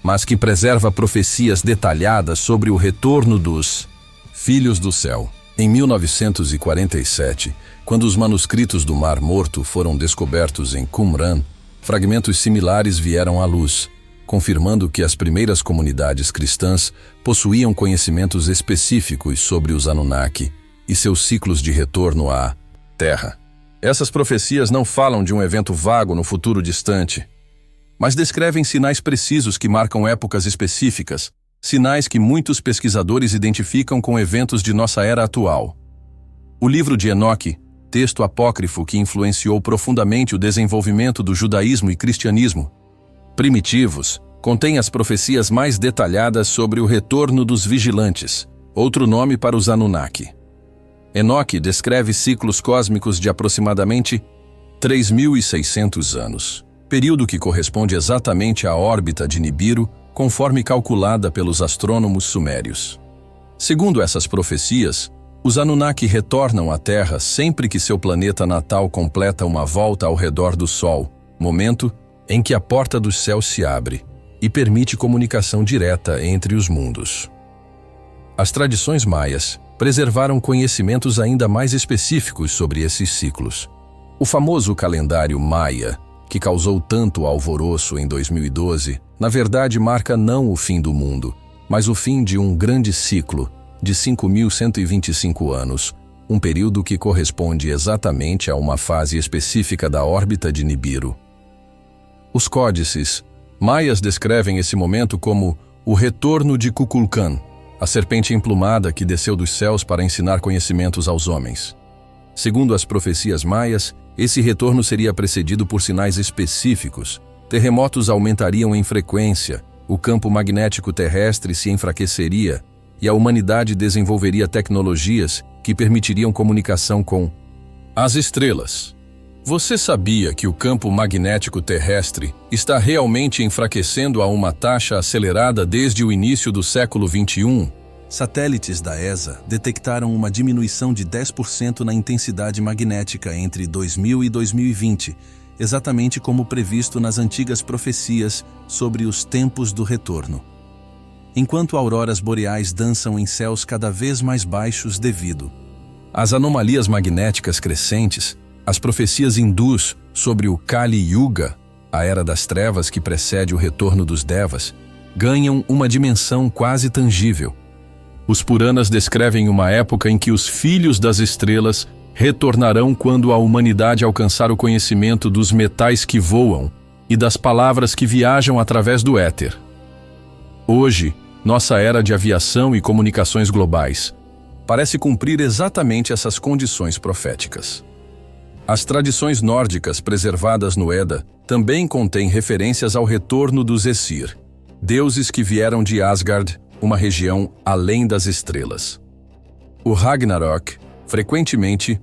mas que preserva profecias detalhadas sobre o retorno dos Filhos do Céu. Em 1947, quando os manuscritos do Mar Morto foram descobertos em Qumran, fragmentos similares vieram à luz, confirmando que as primeiras comunidades cristãs possuíam conhecimentos específicos sobre os Anunnaki e seus ciclos de retorno à Terra. Essas profecias não falam de um evento vago no futuro distante, mas descrevem sinais precisos que marcam épocas específicas, sinais que muitos pesquisadores identificam com eventos de nossa era atual. O livro de Enoque, texto apócrifo que influenciou profundamente o desenvolvimento do judaísmo e cristianismo, primitivos, contém as profecias mais detalhadas sobre o retorno dos vigilantes, outro nome para os Anunnaki. Enoque descreve ciclos cósmicos de aproximadamente 3.600 anos, período que corresponde exatamente à órbita de Nibiru, conforme calculada pelos astrônomos sumérios. Segundo essas profecias, os Anunnaki retornam à Terra sempre que seu planeta natal completa uma volta ao redor do Sol, momento em que a porta dos céus se abre e permite comunicação direta entre os mundos. As tradições maias preservaram conhecimentos ainda mais específicos sobre esses ciclos. O famoso calendário maia, que causou tanto alvoroço em 2012, na verdade marca não o fim do mundo, mas o fim de um grande ciclo de 5.125 anos, um período que corresponde exatamente a uma fase específica da órbita de Nibiru. Os códices maias descrevem esse momento como o retorno de Kukulkan, a serpente emplumada que desceu dos céus para ensinar conhecimentos aos homens. Segundo as profecias maias, esse retorno seria precedido por sinais específicos. Terremotos aumentariam em frequência, o campo magnético terrestre se enfraqueceria e a humanidade desenvolveria tecnologias que permitiriam comunicação com as estrelas. Você sabia que o campo magnético terrestre está realmente enfraquecendo a uma taxa acelerada desde o início do século XXI? Satélites da ESA detectaram uma diminuição de 10% na intensidade magnética entre 2000 e 2020, exatamente como previsto nas antigas profecias sobre os tempos do retorno. Enquanto auroras boreais dançam em céus cada vez mais baixos devido às anomalias magnéticas crescentes, as profecias hindus sobre o Kali Yuga, a era das trevas que precede o retorno dos Devas, ganham uma dimensão quase tangível. Os Puranas descrevem uma época em que os filhos das estrelas retornarão quando a humanidade alcançar o conhecimento dos metais que voam e das palavras que viajam através do éter. Hoje, nossa era de aviação e comunicações globais parece cumprir exatamente essas condições proféticas. As tradições nórdicas preservadas no Edda também contêm referências ao retorno dos Aesir, deuses que vieram de Asgard, uma região além das estrelas. O Ragnarok, frequentemente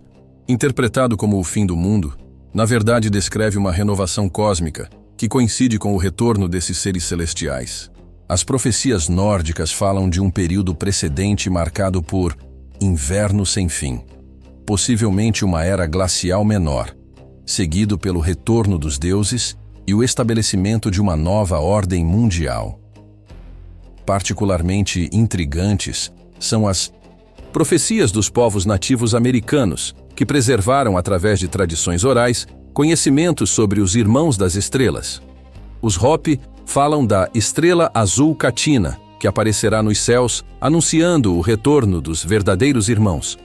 interpretado como o fim do mundo, na verdade descreve uma renovação cósmica que coincide com o retorno desses seres celestiais. As profecias nórdicas falam de um período precedente marcado por inverno sem fim, possivelmente uma era glacial menor, seguido pelo retorno dos deuses e o estabelecimento de uma nova ordem mundial. Particularmente intrigantes são as profecias dos povos nativos americanos, que preservaram, através de tradições orais, conhecimentos sobre os irmãos das estrelas. Os Hopi falam da estrela azul Catina, que aparecerá nos céus, anunciando o retorno dos verdadeiros irmãos,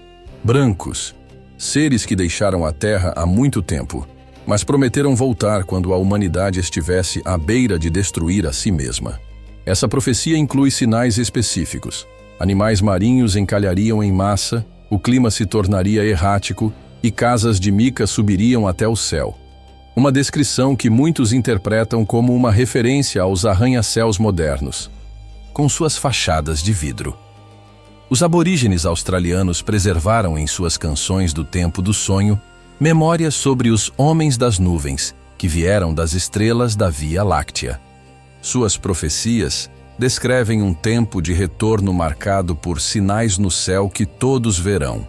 brancos, seres que deixaram a Terra há muito tempo, mas prometeram voltar quando a humanidade estivesse à beira de destruir a si mesma. Essa profecia inclui sinais específicos. Animais marinhos encalhariam em massa, o clima se tornaria errático e casas de mica subiriam até o céu. Uma descrição que muitos interpretam como uma referência aos arranha-céus modernos, com suas fachadas de vidro. Os aborígenes australianos preservaram em suas canções do tempo do sonho memórias sobre os homens das nuvens que vieram das estrelas da Via Láctea. Suas profecias descrevem um tempo de retorno marcado por sinais no céu que todos verão: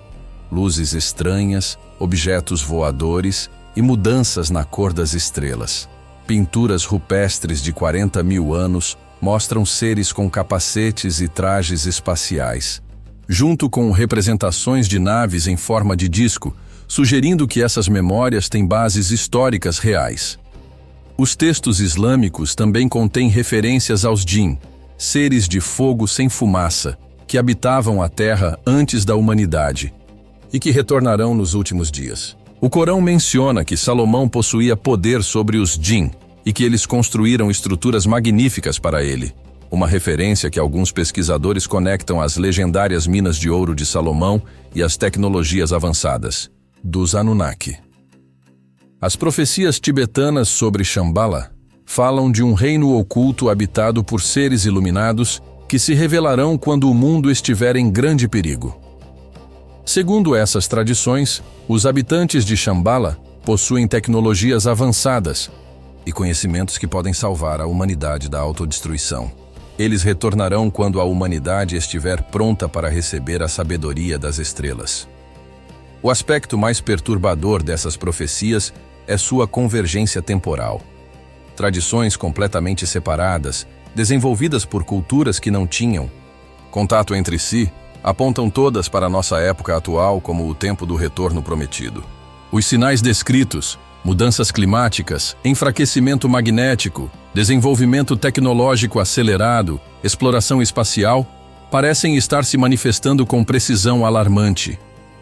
luzes estranhas, objetos voadores e mudanças na cor das estrelas. Pinturas rupestres de 40 mil anos mostram seres com capacetes e trajes espaciais, junto com representações de naves em forma de disco, sugerindo que essas memórias têm bases históricas reais. Os textos islâmicos também contêm referências aos jinn, seres de fogo sem fumaça, que habitavam a Terra antes da humanidade e que retornarão nos últimos dias. O Corão menciona que Salomão possuía poder sobre os jinn e que eles construíram estruturas magníficas para ele, uma referência que alguns pesquisadores conectam às legendárias minas de ouro de Salomão e às tecnologias avançadas dos Anunnaki. As profecias tibetanas sobre Shambhala falam de um reino oculto habitado por seres iluminados que se revelarão quando o mundo estiver em grande perigo. Segundo essas tradições, os habitantes de Shambhala possuem tecnologias avançadas e conhecimentos que podem salvar a humanidade da autodestruição. Eles retornarão quando a humanidade estiver pronta para receber a sabedoria das estrelas. O aspecto mais perturbador dessas profecias é sua convergência temporal. Tradições completamente separadas, desenvolvidas por culturas que não tinham contato entre si, apontam todas para a nossa época atual como o tempo do retorno prometido. Os sinais descritos, mudanças climáticas, enfraquecimento magnético, desenvolvimento tecnológico acelerado, exploração espacial, parecem estar se manifestando com precisão alarmante.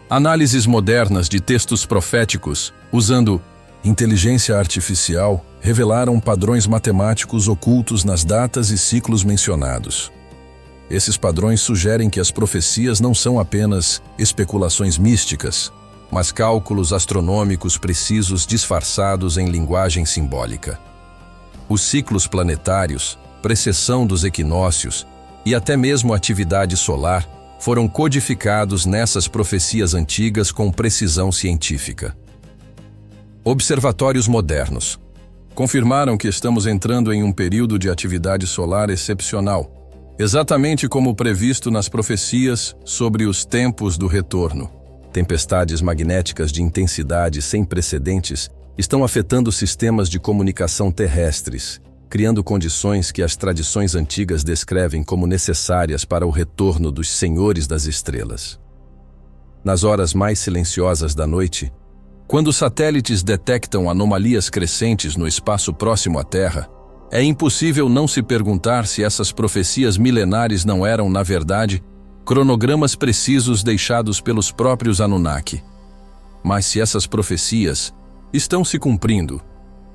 Análises modernas de textos proféticos, usando inteligência artificial, revelaram padrões matemáticos ocultos nas datas e ciclos mencionados. Esses padrões sugerem que as profecias não são apenas especulações místicas, mas cálculos astronômicos precisos disfarçados em linguagem simbólica. Os ciclos planetários, precessão dos equinócios e até mesmo a atividade solar foram codificados nessas profecias antigas com precisão científica. Observatórios modernos confirmaram que estamos entrando em um período de atividade solar excepcional, exatamente como previsto nas profecias sobre os tempos do retorno. Tempestades magnéticas de intensidade sem precedentes estão afetando sistemas de comunicação terrestres, criando condições que as tradições antigas descrevem como necessárias para o retorno dos senhores das estrelas. Nas horas mais silenciosas da noite, quando os satélites detectam anomalias crescentes no espaço próximo à Terra, é impossível não se perguntar se essas profecias milenares não eram, na verdade, cronogramas precisos deixados pelos próprios Anunnaki. Mas se essas profecias estão se cumprindo,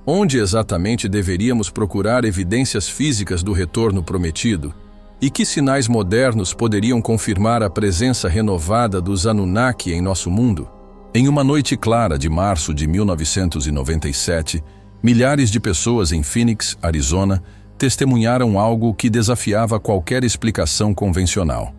onde exatamente deveríamos procurar evidências físicas do retorno prometido? E que sinais modernos poderiam confirmar a presença renovada dos Anunnaki em nosso mundo? Em uma noite clara de março de 1997, milhares de pessoas em Phoenix, Arizona, testemunharam algo que desafiava qualquer explicação convencional.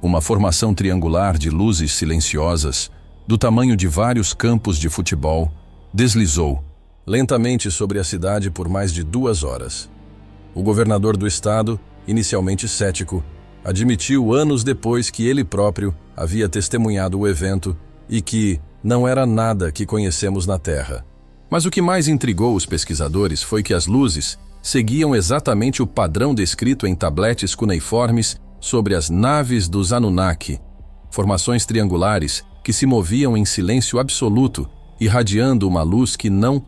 Uma formação triangular de luzes silenciosas, do tamanho de vários campos de futebol, deslizou lentamente sobre a cidade por mais de 2 horas. O governador do estado, inicialmente cético, admitiu anos depois que ele próprio havia testemunhado o evento e que não era nada que conhecemos na Terra. Mas o que mais intrigou os pesquisadores foi que as luzes seguiam exatamente o padrão descrito em tabletes cuneiformes sobre as naves dos Anunnaki, formações triangulares que se moviam em silêncio absoluto, irradiando uma luz que não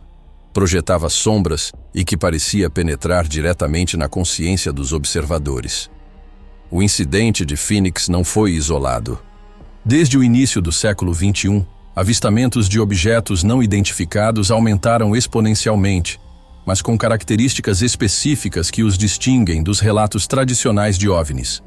projetava sombras e que parecia penetrar diretamente na consciência dos observadores. O incidente de Phoenix não foi isolado. Desde o início do século XXI, Avistamentos de objetos não identificados aumentaram exponencialmente, mas com características específicas que os distinguem dos relatos tradicionais de OVNIs.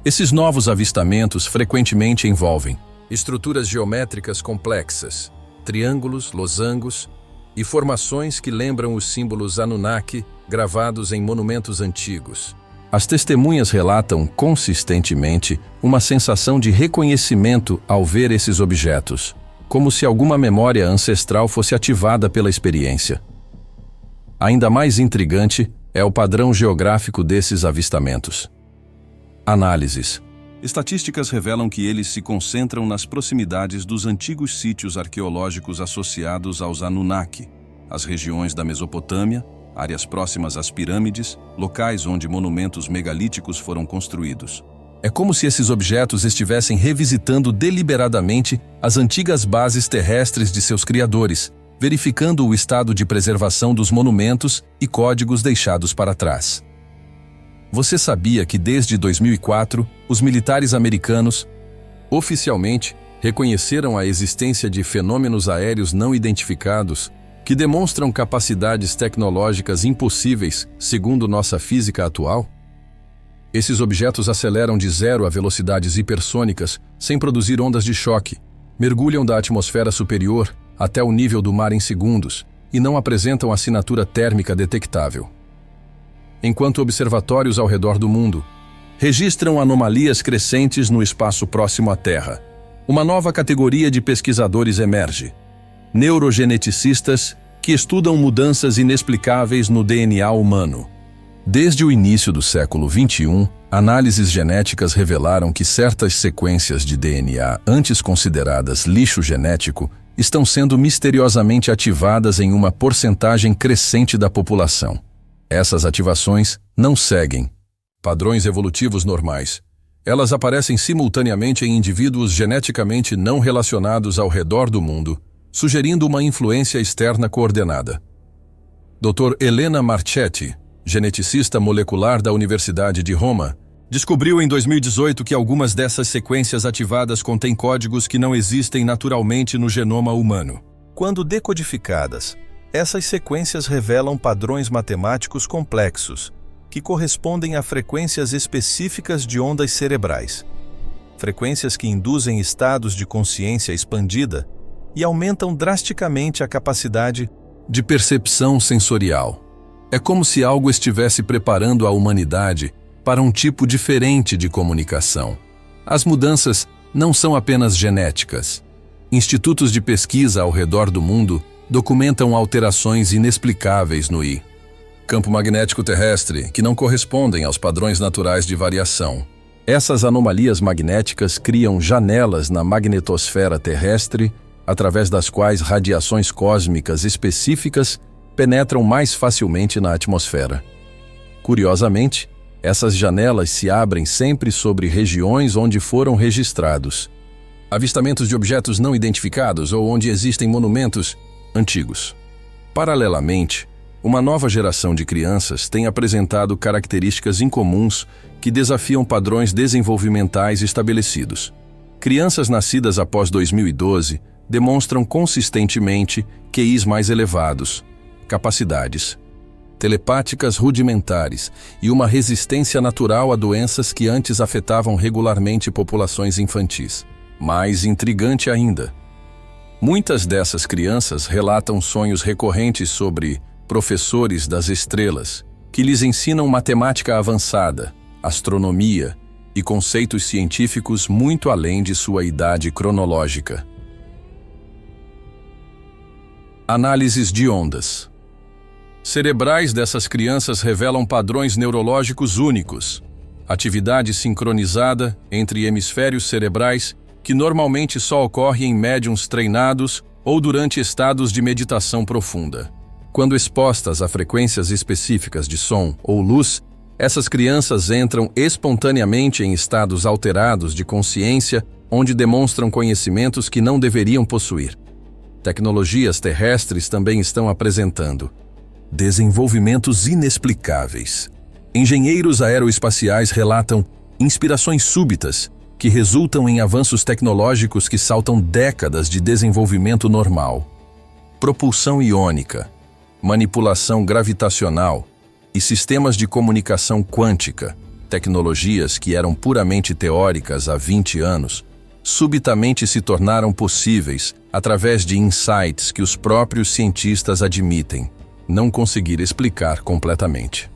Esses novos avistamentos frequentemente envolvem estruturas geométricas complexas, triângulos, losangos e formações que lembram os símbolos Anunnaki gravados em monumentos antigos. As testemunhas relatam consistentemente uma sensação de reconhecimento ao ver esses objetos, como se alguma memória ancestral fosse ativada pela experiência. Ainda mais intrigante é o padrão geográfico desses avistamentos. Análises. Estatísticas revelam que eles se concentram nas proximidades dos antigos sítios arqueológicos associados aos Anunnaki, as regiões da Mesopotâmia, áreas próximas às pirâmides, locais onde monumentos megalíticos foram construídos. É como se esses objetos estivessem revisitando deliberadamente as antigas bases terrestres de seus criadores, verificando o estado de preservação dos monumentos e códigos deixados para trás. Você sabia que desde 2004, os militares americanos, oficialmente, reconheceram a existência de fenômenos aéreos não identificados que demonstram capacidades tecnológicas impossíveis segundo nossa física atual? Esses objetos aceleram de zero a velocidades hipersônicas sem produzir ondas de choque, mergulham da atmosfera superior até o nível do mar em segundos e não apresentam assinatura térmica detectável. Enquanto observatórios ao redor do mundo registram anomalias crescentes no espaço próximo à Terra, uma nova categoria de pesquisadores emerge: neurogeneticistas que estudam mudanças inexplicáveis no DNA humano. Desde o início do século XXI, análises genéticas revelaram que certas sequências de DNA antes consideradas lixo genético estão sendo misteriosamente ativadas em uma porcentagem crescente da população. Essas ativações não seguem padrões evolutivos normais. Elas aparecem simultaneamente em indivíduos geneticamente não relacionados ao redor do mundo, sugerindo uma influência externa coordenada. Dr. Elena Marchetti, geneticista molecular da Universidade de Roma, descobriu em 2018 que algumas dessas sequências ativadas contêm códigos que não existem naturalmente no genoma humano. Quando decodificadas, essas sequências revelam padrões matemáticos complexos, que correspondem a frequências específicas de ondas cerebrais. Frequências que induzem estados de consciência expandida e aumentam drasticamente a capacidade de percepção sensorial. É como se algo estivesse preparando a humanidade para um tipo diferente de comunicação. As mudanças não são apenas genéticas. Institutos de pesquisa ao redor do mundo documentam alterações inexplicáveis no campo magnético terrestre que não correspondem aos padrões naturais de variação. Essas anomalias magnéticas criam janelas na magnetosfera terrestre, através das quais radiações cósmicas específicas penetram mais facilmente na atmosfera. Curiosamente, essas janelas se abrem sempre sobre regiões onde foram registrados avistamentos de objetos não identificados ou onde existem monumentos antigos. Paralelamente, uma nova geração de crianças tem apresentado características incomuns que desafiam padrões desenvolvimentais estabelecidos. Crianças nascidas após 2012 demonstram consistentemente QIs mais elevados, capacidades telepáticas rudimentares e uma resistência natural a doenças que antes afetavam regularmente populações infantis. Mais intrigante ainda, muitas dessas crianças relatam sonhos recorrentes sobre professores das estrelas, que lhes ensinam matemática avançada, astronomia e conceitos científicos muito além de sua idade cronológica. Análises de ondas cerebrais dessas crianças revelam padrões neurológicos únicos, atividade sincronizada entre hemisférios cerebrais que normalmente só ocorre em médiums treinados ou durante estados de meditação profunda. Quando expostas a frequências específicas de som ou luz, essas crianças entram espontaneamente em estados alterados de consciência, onde demonstram conhecimentos que não deveriam possuir. Tecnologias terrestres também estão apresentando desenvolvimentos inexplicáveis. Engenheiros aeroespaciais relatam inspirações súbitas que resultam em avanços tecnológicos que saltam décadas de desenvolvimento normal. Propulsão iônica, manipulação gravitacional e sistemas de comunicação quântica, tecnologias que eram puramente teóricas há 20 anos, subitamente se tornaram possíveis através de insights que os próprios cientistas admitem não conseguir explicar completamente.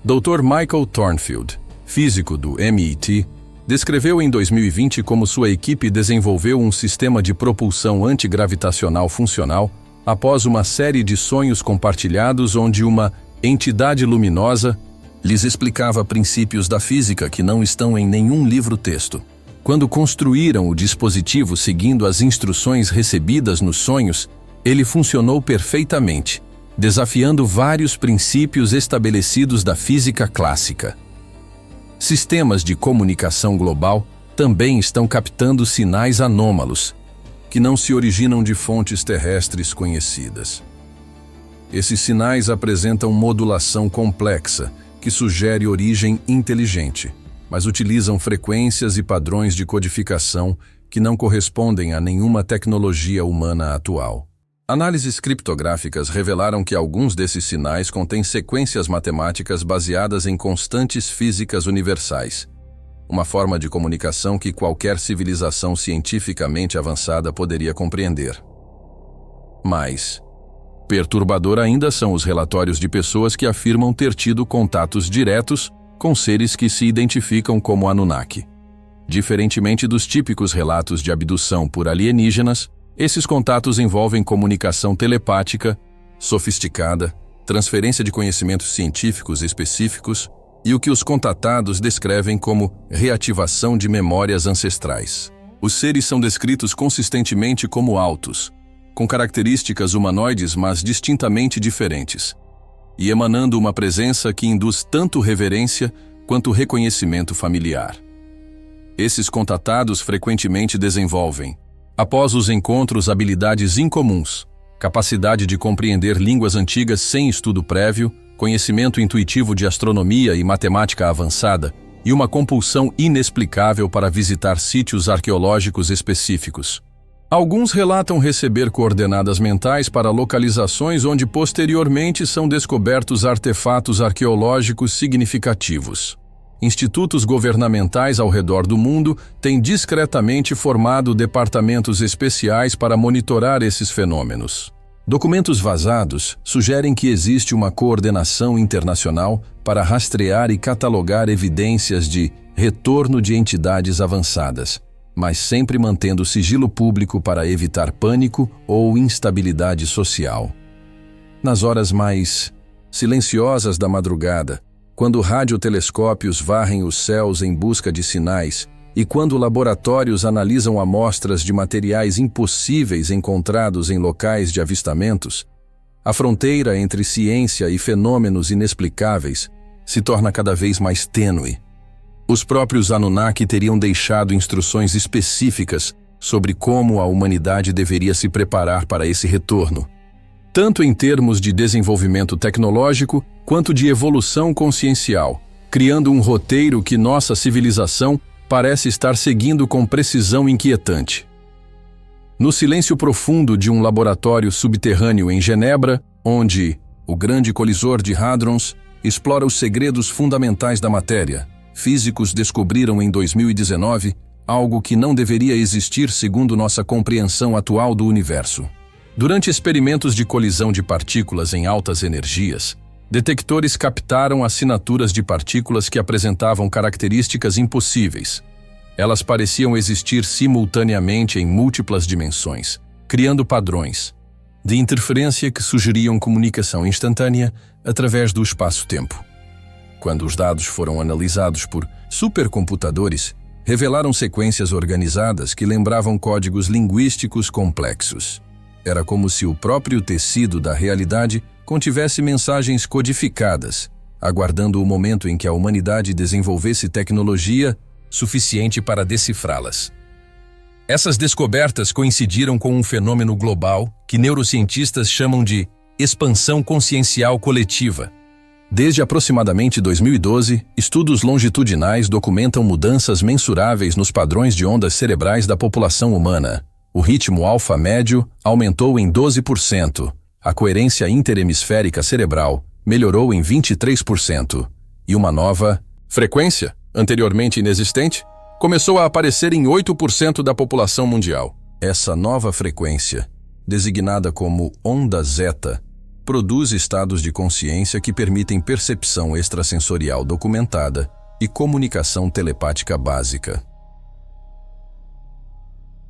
Dr. Michael Thornfield, físico do MIT, descreveu em 2020 como sua equipe desenvolveu um sistema de propulsão antigravitacional funcional após uma série de sonhos compartilhados onde uma entidade luminosa lhes explicava princípios da física que não estão em nenhum livro-texto. Quando construíram o dispositivo seguindo as instruções recebidas nos sonhos, ele funcionou perfeitamente, desafiando vários princípios estabelecidos da física clássica. Sistemas de comunicação global também estão captando sinais anômalos, que não se originam de fontes terrestres conhecidas. Esses sinais apresentam modulação complexa, que sugere origem inteligente, mas utilizam frequências e padrões de codificação que não correspondem a nenhuma tecnologia humana atual. Análises criptográficas revelaram que alguns desses sinais contêm sequências matemáticas baseadas em constantes físicas universais, uma forma de comunicação que qualquer civilização cientificamente avançada poderia compreender. Mas perturbador ainda são os relatórios de pessoas que afirmam ter tido contatos diretos com seres que se identificam como Anunnaki. Diferentemente dos típicos relatos de abdução por alienígenas, esses contatos envolvem comunicação telepática, sofisticada, transferência de conhecimentos científicos específicos e o que os contatados descrevem como reativação de memórias ancestrais. Os seres são descritos consistentemente como altos, com características humanoides mas distintamente diferentes, e emanando uma presença que induz tanto reverência quanto reconhecimento familiar. Esses contatados frequentemente desenvolvem, após os encontros, habilidades incomuns, capacidade de compreender línguas antigas sem estudo prévio, conhecimento intuitivo de astronomia e matemática avançada e uma compulsão inexplicável para visitar sítios arqueológicos específicos. Alguns relatam receber coordenadas mentais para localizações onde posteriormente são descobertos artefatos arqueológicos significativos. Institutos governamentais ao redor do mundo têm discretamente formado departamentos especiais para monitorar esses fenômenos. Documentos vazados sugerem que existe uma coordenação internacional para rastrear e catalogar evidências de retorno de entidades avançadas, mas sempre mantendo sigilo público para evitar pânico ou instabilidade social. Nas horas mais silenciosas da madrugada, quando radiotelescópios varrem os céus em busca de sinais e quando laboratórios analisam amostras de materiais impossíveis encontrados em locais de avistamentos, a fronteira entre ciência e fenômenos inexplicáveis se torna cada vez mais tênue. Os próprios Anunnaki teriam deixado instruções específicas sobre como a humanidade deveria se preparar para esse retorno, tanto em termos de desenvolvimento tecnológico quanto de evolução consciencial, criando um roteiro que nossa civilização parece estar seguindo com precisão inquietante. No silêncio profundo de um laboratório subterrâneo em Genebra, onde o grande colisor de hadrons explora os segredos fundamentais da matéria, físicos descobriram em 2019 algo que não deveria existir segundo nossa compreensão atual do universo. Durante experimentos de colisão de partículas em altas energias, detectores captaram assinaturas de partículas que apresentavam características impossíveis. Elas pareciam existir simultaneamente em múltiplas dimensões, criando padrões de interferência que sugeriam comunicação instantânea através do espaço-tempo. Quando os dados foram analisados por supercomputadores, revelaram sequências organizadas que lembravam códigos linguísticos complexos. Era como se o próprio tecido da realidade contivesse mensagens codificadas, aguardando o momento em que a humanidade desenvolvesse tecnologia suficiente para decifrá-las. Essas descobertas coincidiram com um fenômeno global que neurocientistas chamam de expansão consciencial coletiva. Desde aproximadamente 2012, estudos longitudinais documentam mudanças mensuráveis nos padrões de ondas cerebrais da população humana. O ritmo alfa médio aumentou em 12%, a coerência interhemisférica cerebral melhorou em 23%, e uma nova frequência, anteriormente inexistente, começou a aparecer em 8% da população mundial. Essa nova frequência, designada como onda zeta, produz estados de consciência que permitem percepção extrasensorial documentada e comunicação telepática básica.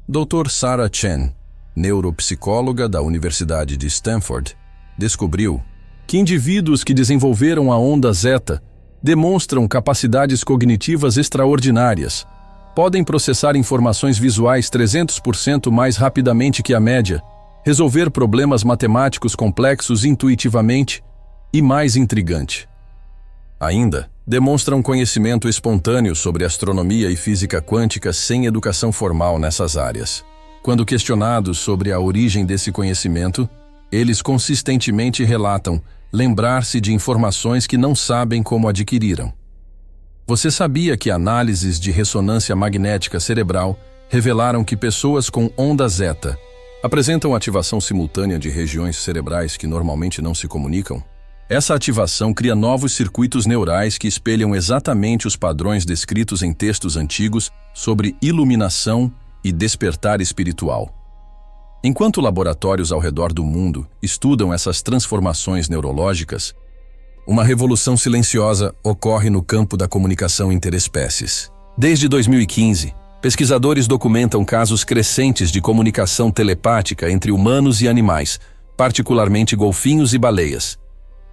Dr. Sarah Chen, neuropsicóloga da Universidade de Stanford, descobriu que indivíduos que desenvolveram a onda zeta demonstram capacidades cognitivas extraordinárias, podem processar informações visuais 300% mais rapidamente que a média, resolver problemas matemáticos complexos intuitivamente e, mais intrigante, ainda, demonstram conhecimento espontâneo sobre astronomia e física quântica sem educação formal nessas áreas. Quando questionados sobre a origem desse conhecimento, eles consistentemente relatam lembrar-se de informações que não sabem como adquiriram. Você sabia que análises de ressonância magnética cerebral revelaram que pessoas com onda zeta apresentam ativação simultânea de regiões cerebrais que normalmente não se comunicam? Essa ativação cria novos circuitos neurais que espelham exatamente os padrões descritos em textos antigos sobre iluminação e despertar espiritual. Enquanto laboratórios ao redor do mundo estudam essas transformações neurológicas, uma revolução silenciosa ocorre no campo da comunicação interespécies. Desde 2015, pesquisadores documentam casos crescentes de comunicação telepática entre humanos e animais, particularmente golfinhos e baleias.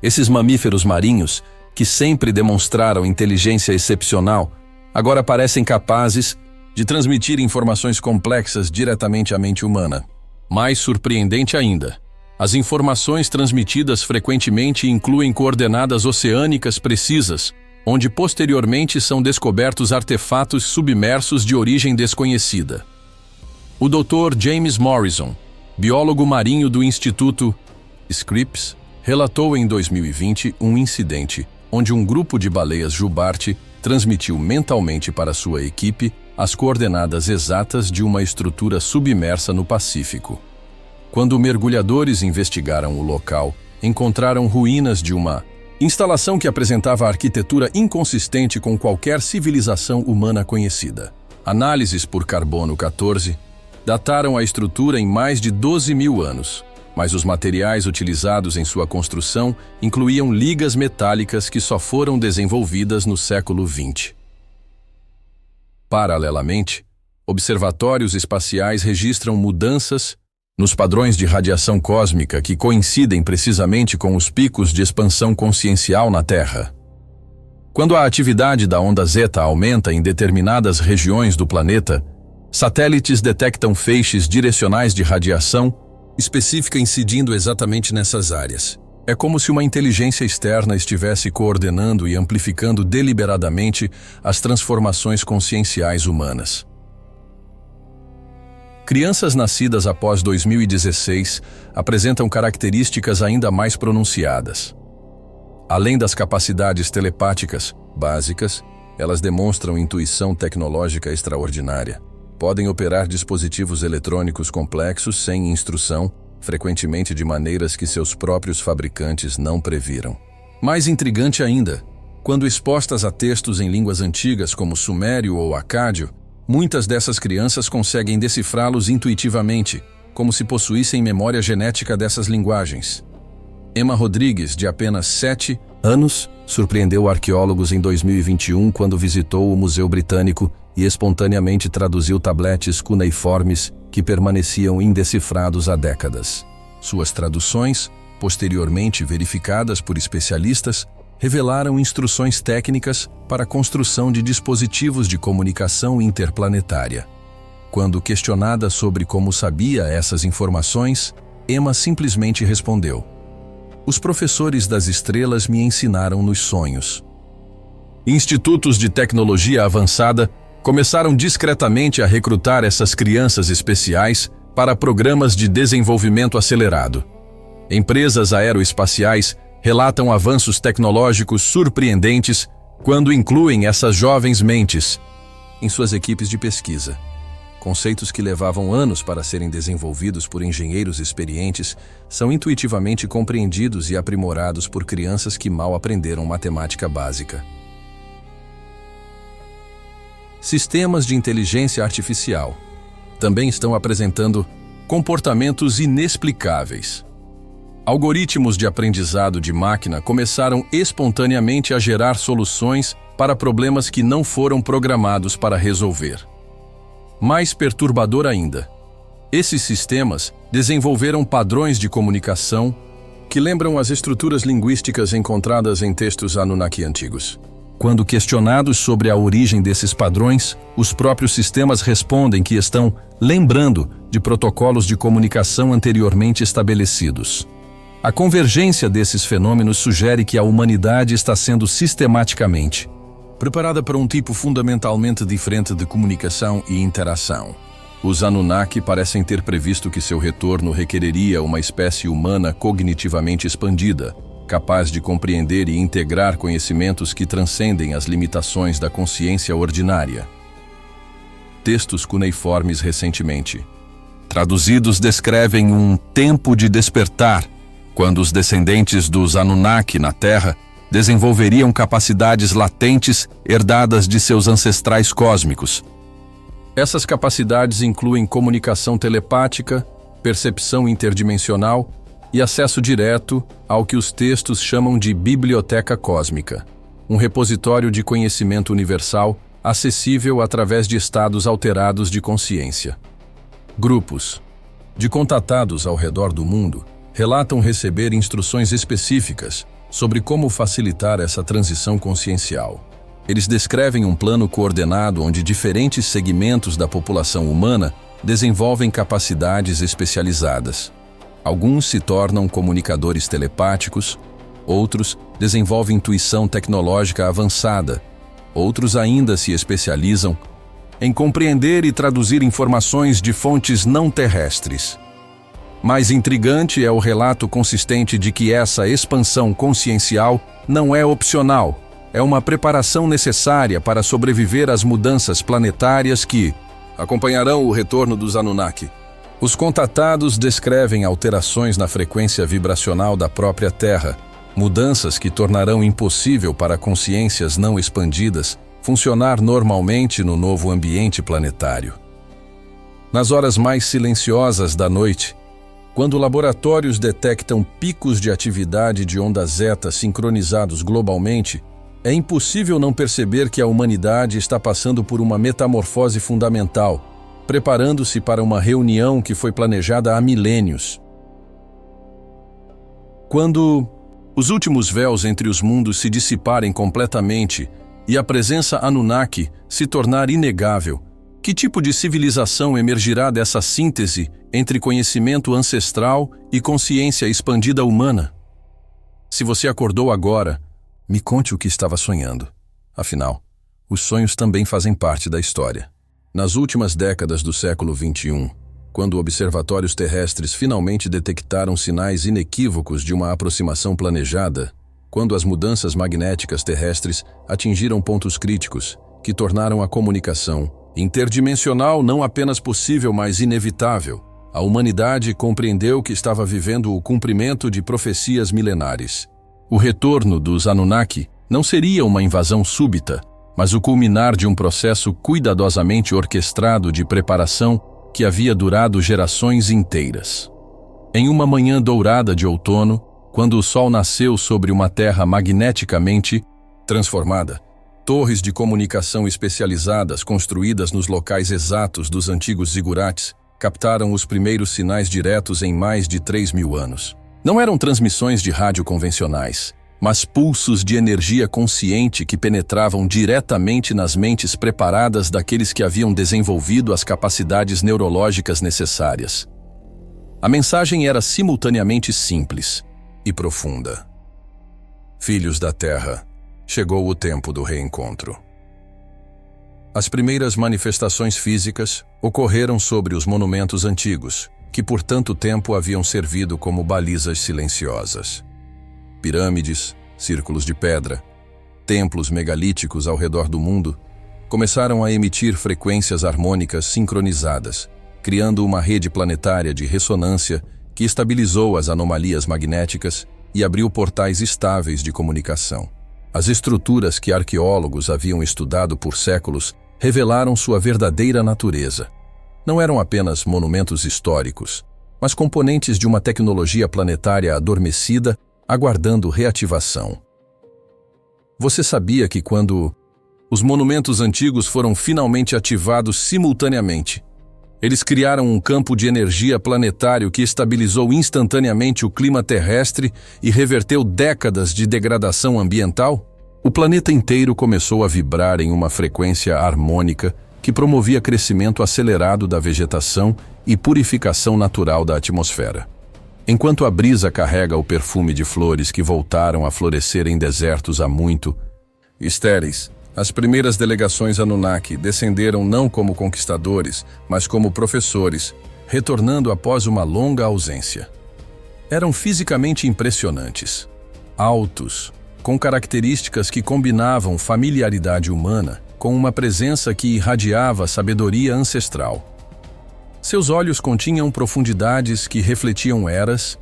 Esses mamíferos marinhos, que sempre demonstraram inteligência excepcional, agora parecem capazes de transmitir informações complexas diretamente à mente humana. Mais surpreendente ainda, as informações transmitidas frequentemente incluem coordenadas oceânicas precisas, onde posteriormente são descobertos artefatos submersos de origem desconhecida. O Dr. James Morrison, biólogo marinho do Instituto Scripps, relatou em 2020 um incidente onde um grupo de baleias jubarte transmitiu mentalmente para sua equipe as coordenadas exatas de uma estrutura submersa no Pacífico. Quando mergulhadores investigaram o local, encontraram ruínas de uma instalação que apresentava arquitetura inconsistente com qualquer civilização humana conhecida. Análises por carbono 14 dataram a estrutura em mais de 12 mil anos, mas os materiais utilizados em sua construção incluíam ligas metálicas que só foram desenvolvidas no século XX. Paralelamente, observatórios espaciais registram mudanças nos padrões de radiação cósmica que coincidem precisamente com os picos de expansão consciencial na Terra. Quando a atividade da onda zeta aumenta em determinadas regiões do planeta, satélites detectam feixes direcionais de radiação específica incidindo exatamente nessas áreas. É como se uma inteligência externa estivesse coordenando e amplificando deliberadamente as transformações conscienciais humanas. Crianças nascidas após 2016 apresentam características ainda mais pronunciadas. Além das capacidades telepáticas básicas, elas demonstram intuição tecnológica extraordinária. Podem operar dispositivos eletrônicos complexos sem instrução, frequentemente de maneiras que seus próprios fabricantes não previram. Mais intrigante ainda, quando expostas a textos em línguas antigas como sumério ou acádio, muitas dessas crianças conseguem decifrá-los intuitivamente, como se possuíssem memória genética dessas linguagens. Emma Rodrigues, de apenas 7 anos, surpreendeu arqueólogos em 2021 quando visitou o Museu Britânico e espontaneamente traduziu tabletes cuneiformes que permaneciam indecifrados há décadas. Suas traduções, posteriormente verificadas por especialistas, revelaram instruções técnicas para a construção de dispositivos de comunicação interplanetária. Quando questionada sobre como sabia essas informações, Emma simplesmente respondeu: "Os professores das estrelas me ensinaram nos sonhos." Institutos de tecnologia avançada começaram discretamente a recrutar essas crianças especiais para programas de desenvolvimento acelerado. Empresas aeroespaciais relatam avanços tecnológicos surpreendentes quando incluem essas jovens mentes em suas equipes de pesquisa. Conceitos que levavam anos para serem desenvolvidos por engenheiros experientes são intuitivamente compreendidos e aprimorados por crianças que mal aprenderam matemática básica. Sistemas de inteligência artificial também estão apresentando comportamentos inexplicáveis. Algoritmos de aprendizado de máquina começaram espontaneamente a gerar soluções para problemas que não foram programados para resolver. Mais perturbador ainda, esses sistemas desenvolveram padrões de comunicação que lembram as estruturas linguísticas encontradas em textos Anunnaki antigos. Quando questionados sobre a origem desses padrões, os próprios sistemas respondem que estão lembrando de protocolos de comunicação anteriormente estabelecidos. A convergência desses fenômenos sugere que a humanidade está sendo sistematicamente preparada para um tipo fundamentalmente diferente de comunicação e interação. Os Anunnaki parecem ter previsto que seu retorno requereria uma espécie humana cognitivamente expandida, capaz de compreender e integrar conhecimentos que transcendem as limitações da consciência ordinária. Textos cuneiformes recentemente traduzidos descrevem um tempo de despertar, quando os descendentes dos Anunnaki na Terra desenvolveriam capacidades latentes herdadas de seus ancestrais cósmicos. Essas capacidades incluem comunicação telepática, percepção interdimensional e acesso direto ao que os textos chamam de biblioteca cósmica, um repositório de conhecimento universal acessível através de estados alterados de consciência. Grupos de contatados ao redor do mundo relatam receber instruções específicas sobre como facilitar essa transição consciencial. Eles descrevem um plano coordenado onde diferentes segmentos da população humana desenvolvem capacidades especializadas. Alguns se tornam comunicadores telepáticos, outros desenvolvem intuição tecnológica avançada, outros ainda se especializam em compreender e traduzir informações de fontes não terrestres. Mais intrigante é o relato consistente de que essa expansão consciencial não é opcional, é uma preparação necessária para sobreviver às mudanças planetárias que acompanharão o retorno dos Anunnaki. Os contatados descrevem alterações na frequência vibracional da própria Terra, mudanças que tornarão impossível para consciências não expandidas funcionar normalmente no novo ambiente planetário. Nas horas mais silenciosas da noite, quando laboratórios detectam picos de atividade de onda zeta sincronizados globalmente, é impossível não perceber que a humanidade está passando por uma metamorfose fundamental, preparando-se para uma reunião que foi planejada há milênios. Quando os últimos véus entre os mundos se dissiparem completamente e a presença Anunnaki se tornar inegável, que tipo de civilização emergirá dessa síntese entre conhecimento ancestral e consciência expandida humana? Se você acordou agora, me conte o que estava sonhando. Afinal, os sonhos também fazem parte da história. Nas últimas décadas do século XXI, quando observatórios terrestres finalmente detectaram sinais inequívocos de uma aproximação planejada, quando as mudanças magnéticas terrestres atingiram pontos críticos que tornaram a comunicação interdimensional não apenas possível, mas inevitável, a humanidade compreendeu que estava vivendo o cumprimento de profecias milenares. O retorno dos Anunnaki não seria uma invasão súbita, mas o culminar de um processo cuidadosamente orquestrado de preparação que havia durado gerações inteiras. Em uma manhã dourada de outono, quando o sol nasceu sobre uma terra magneticamente transformada, torres de comunicação especializadas construídas nos locais exatos dos antigos zigurates captaram os primeiros sinais diretos em mais de 3.000 anos. Não eram transmissões de rádio convencionais, mas pulsos de energia consciente que penetravam diretamente nas mentes preparadas daqueles que haviam desenvolvido as capacidades neurológicas necessárias. A mensagem era simultaneamente simples e profunda. Filhos da Terra, chegou o tempo do reencontro. As primeiras manifestações físicas ocorreram sobre os monumentos antigos, que por tanto tempo haviam servido como balizas silenciosas. pirâmides, círculos de pedra, templos megalíticos ao redor do mundo, começaram a emitir frequências harmônicas sincronizadas, criando uma rede planetária de ressonância que estabilizou as anomalias magnéticas e abriu portais estáveis de comunicação. As estruturas que arqueólogos haviam estudado por séculos revelaram sua verdadeira natureza. Não eram apenas monumentos históricos, mas componentes de uma tecnologia planetária adormecida, aguardando reativação. Você sabia que quando os monumentos antigos foram finalmente ativados simultaneamente, eles criaram um campo de energia planetário que estabilizou instantaneamente o clima terrestre e reverteu décadas de degradação ambiental? O planeta inteiro começou a vibrar em uma frequência harmônica que promovia crescimento acelerado da vegetação e purificação natural da atmosfera. Enquanto a brisa carrega o perfume de flores que voltaram a florescer em desertos há muito estéreis, as primeiras delegações Anunnaki descenderam não como conquistadores, mas como professores, retornando após uma longa ausência. Eram fisicamente impressionantes, altos, com características que combinavam familiaridade humana com uma presença que irradiava sabedoria ancestral. Seus olhos continham profundidades que refletiam eras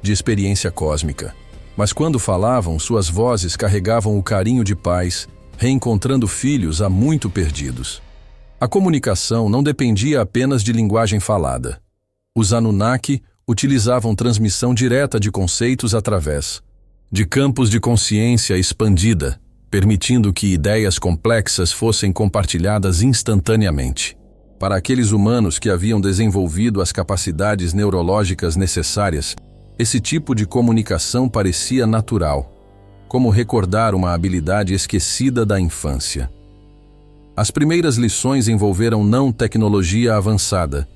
de experiência cósmica, mas quando falavam, suas vozes carregavam o carinho de pais, reencontrando filhos há muito perdidos. A comunicação não dependia apenas de linguagem falada. Os Anunnaki utilizavam transmissão direta de conceitos através de campos de consciência expandida, permitindo que ideias complexas fossem compartilhadas instantaneamente. Para aqueles humanos que haviam desenvolvido as capacidades neurológicas necessárias, esse tipo de comunicação parecia natural, como recordar uma habilidade esquecida da infância. As primeiras lições envolveram não tecnologia avançada,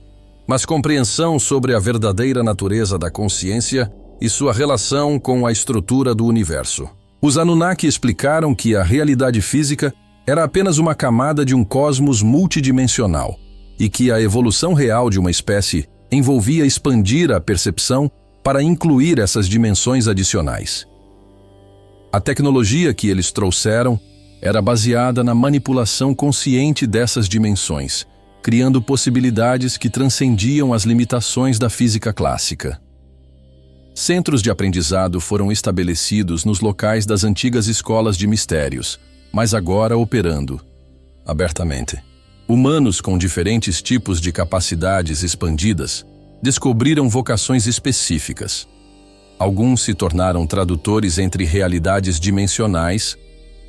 mas compreensão sobre a verdadeira natureza da consciência e sua relação com a estrutura do universo. Os Anunnaki explicaram que a realidade física era apenas uma camada de um cosmos multidimensional e que a evolução real de uma espécie envolvia expandir a percepção para incluir essas dimensões adicionais. A tecnologia que eles trouxeram era baseada na manipulação consciente dessas dimensões, criando possibilidades que transcendiam as limitações da física clássica. Centros de aprendizado foram estabelecidos nos locais das antigas escolas de mistérios, mas agora operando abertamente. Humanos com diferentes tipos de capacidades expandidas descobriram vocações específicas. Alguns se tornaram tradutores entre realidades dimensionais,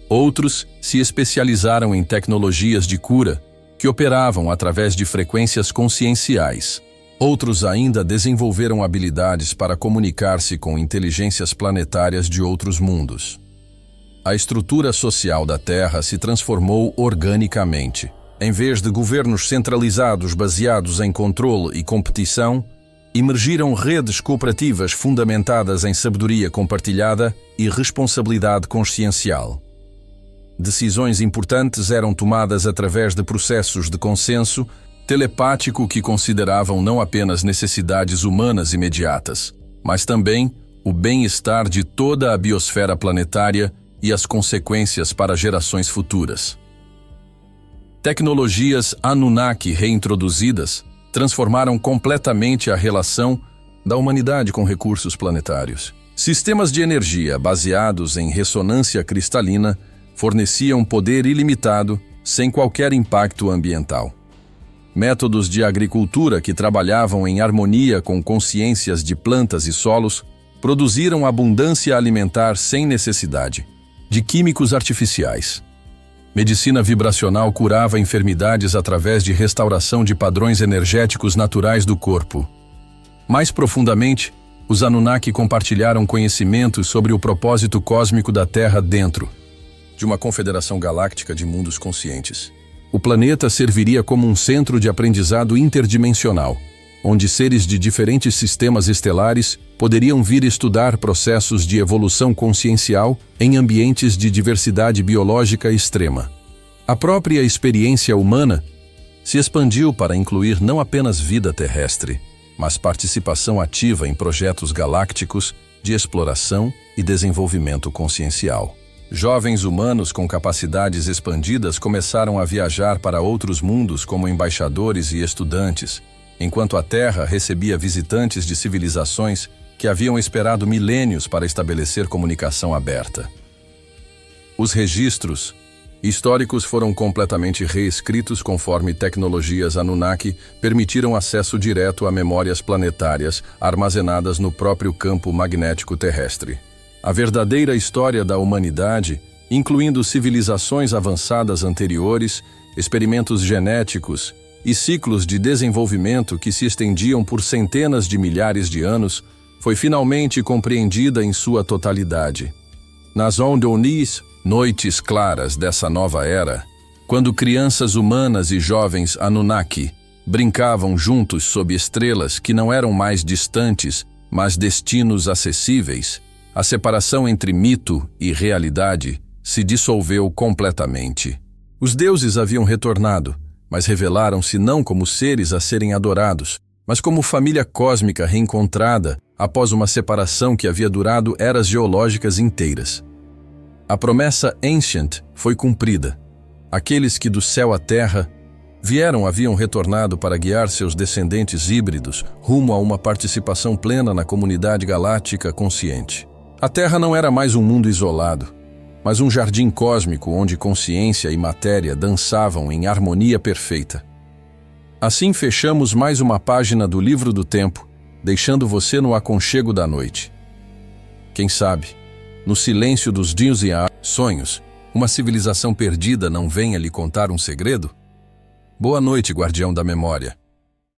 outros se especializaram em tecnologias de cura que operavam através de frequências conscienciais. Outros ainda desenvolveram habilidades para comunicar-se com inteligências planetárias de outros mundos. A estrutura social da Terra se transformou organicamente. Em vez de governos centralizados baseados em controle e competição, emergiram redes cooperativas fundamentadas em sabedoria compartilhada e responsabilidade consciencial. Decisões importantes eram tomadas através de processos de consenso telepático que consideravam não apenas necessidades humanas imediatas, mas também o bem-estar de toda a biosfera planetária e as consequências para gerações futuras. Tecnologias Anunnaki reintroduzidas transformaram completamente a relação da humanidade com recursos planetários. Sistemas de energia baseados em ressonância cristalina forneciam poder ilimitado sem qualquer impacto ambiental. Métodos de agricultura que trabalhavam em harmonia com consciências de plantas e solos produziram abundância alimentar sem necessidade de químicos artificiais. Medicina vibracional curava enfermidades através de restauração de padrões energéticos naturais do corpo. Mais profundamente, os Anunnaki compartilharam conhecimentos sobre o propósito cósmico da Terra dentro de uma confederação galáctica de mundos conscientes. O planeta serviria como um centro de aprendizado interdimensional, onde seres de diferentes sistemas estelares poderiam vir estudar processos de evolução consciencial em ambientes de diversidade biológica extrema. A própria experiência humana se expandiu para incluir não apenas vida terrestre, mas participação ativa em projetos galácticos de exploração e desenvolvimento consciencial. Jovens humanos com capacidades expandidas começaram a viajar para outros mundos como embaixadores e estudantes, enquanto a Terra recebia visitantes de civilizações que haviam esperado milênios para estabelecer comunicação aberta. Os registros históricos foram completamente reescritos conforme tecnologias Anunnaki permitiram acesso direto a memórias planetárias armazenadas no próprio campo magnético terrestre. A verdadeira história da humanidade, incluindo civilizações avançadas anteriores, experimentos genéticos e ciclos de desenvolvimento que se estendiam por centenas de milhares de anos, foi finalmente compreendida em sua totalidade. Nas Ondonis, noites claras dessa nova era, quando crianças humanas e jovens Anunnaki brincavam juntos sob estrelas que não eram mais distantes, mas destinos acessíveis, a separação entre mito e realidade se dissolveu completamente. Os deuses haviam retornado, mas revelaram-se não como seres a serem adorados, mas como família cósmica reencontrada após uma separação que havia durado eras geológicas inteiras. A promessa Ancient foi cumprida. Aqueles que do céu à terra vieram haviam retornado para guiar seus descendentes híbridos rumo a uma participação plena na comunidade galáctica consciente. A Terra não era mais um mundo isolado, mas um jardim cósmico onde consciência e matéria dançavam em harmonia perfeita. Assim fechamos mais uma página do Livro do Tempo, deixando você no aconchego da noite. Quem sabe, no silêncio dos dias e sonhos, uma civilização perdida não venha lhe contar um segredo? Boa noite, guardião da memória.